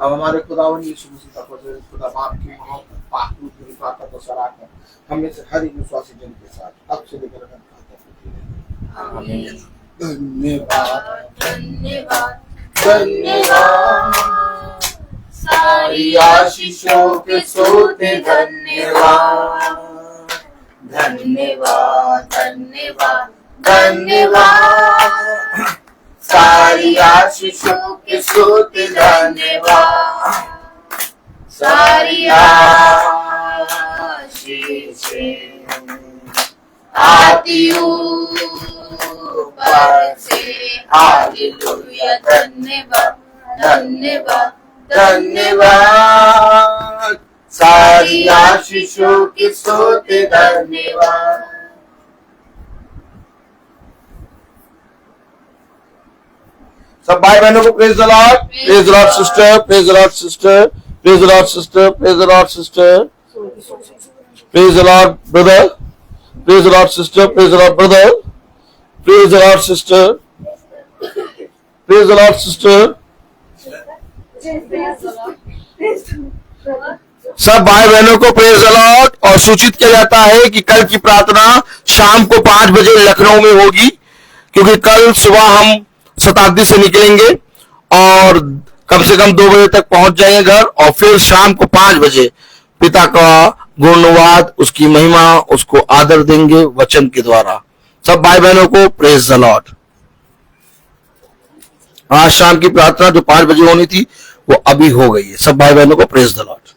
अब हमारे खुदावन यीशु मसीह का पवित्र खुदा बाप की मोहब्बत, पाक रूह की बात को सराहना हम में से हर एक विश्वासी जन के साथ अब से लेकर अंत तक। आमीन। धन्यवाद धन्यवाद धन्यवाद, सारी आशीषों के सोते धन्यवाद धन्यवाद धन्यवाद धन्यवाद, सारी आशीषों के सोते धन्यवाद, सारी आशीषें आती ऊपर से। हालेलुया, धन्यवाद धन्यवाद धन्यवाद, सारी आशीषों के सोते धन्यवाद। सब भाई बहनों को praise the Lord, praise the Lord sister, praise the Lord sister, praise the Lord sister, praise the Lord sister, praise the Lord brother, praise the Lord sister, praise the Lord brother, praise the Lord sister, praise the Lord sister. सब भाई बहनों को praise the Lord. और सूचित किया जाता है कि कल की प्रार्थना शाम को 5 बजे लखनऊ में होगी, क्योंकि कल सुबह हम शताब्दी से निकलेंगे और कम से कम 2 बजे तक पहुंच जाएंगे घर, और फिर शाम को 5 बजे पिता का गुणवाद, उसकी महिमा, उसको आदर देंगे वचन के द्वारा। सब भाई बहनों को प्रेज द लॉर्ड। आज शाम की प्रार्थना जो 5 बजे होनी थी वो अभी हो गई है। सब भाई बहनों को प्रेज द लॉर्ड।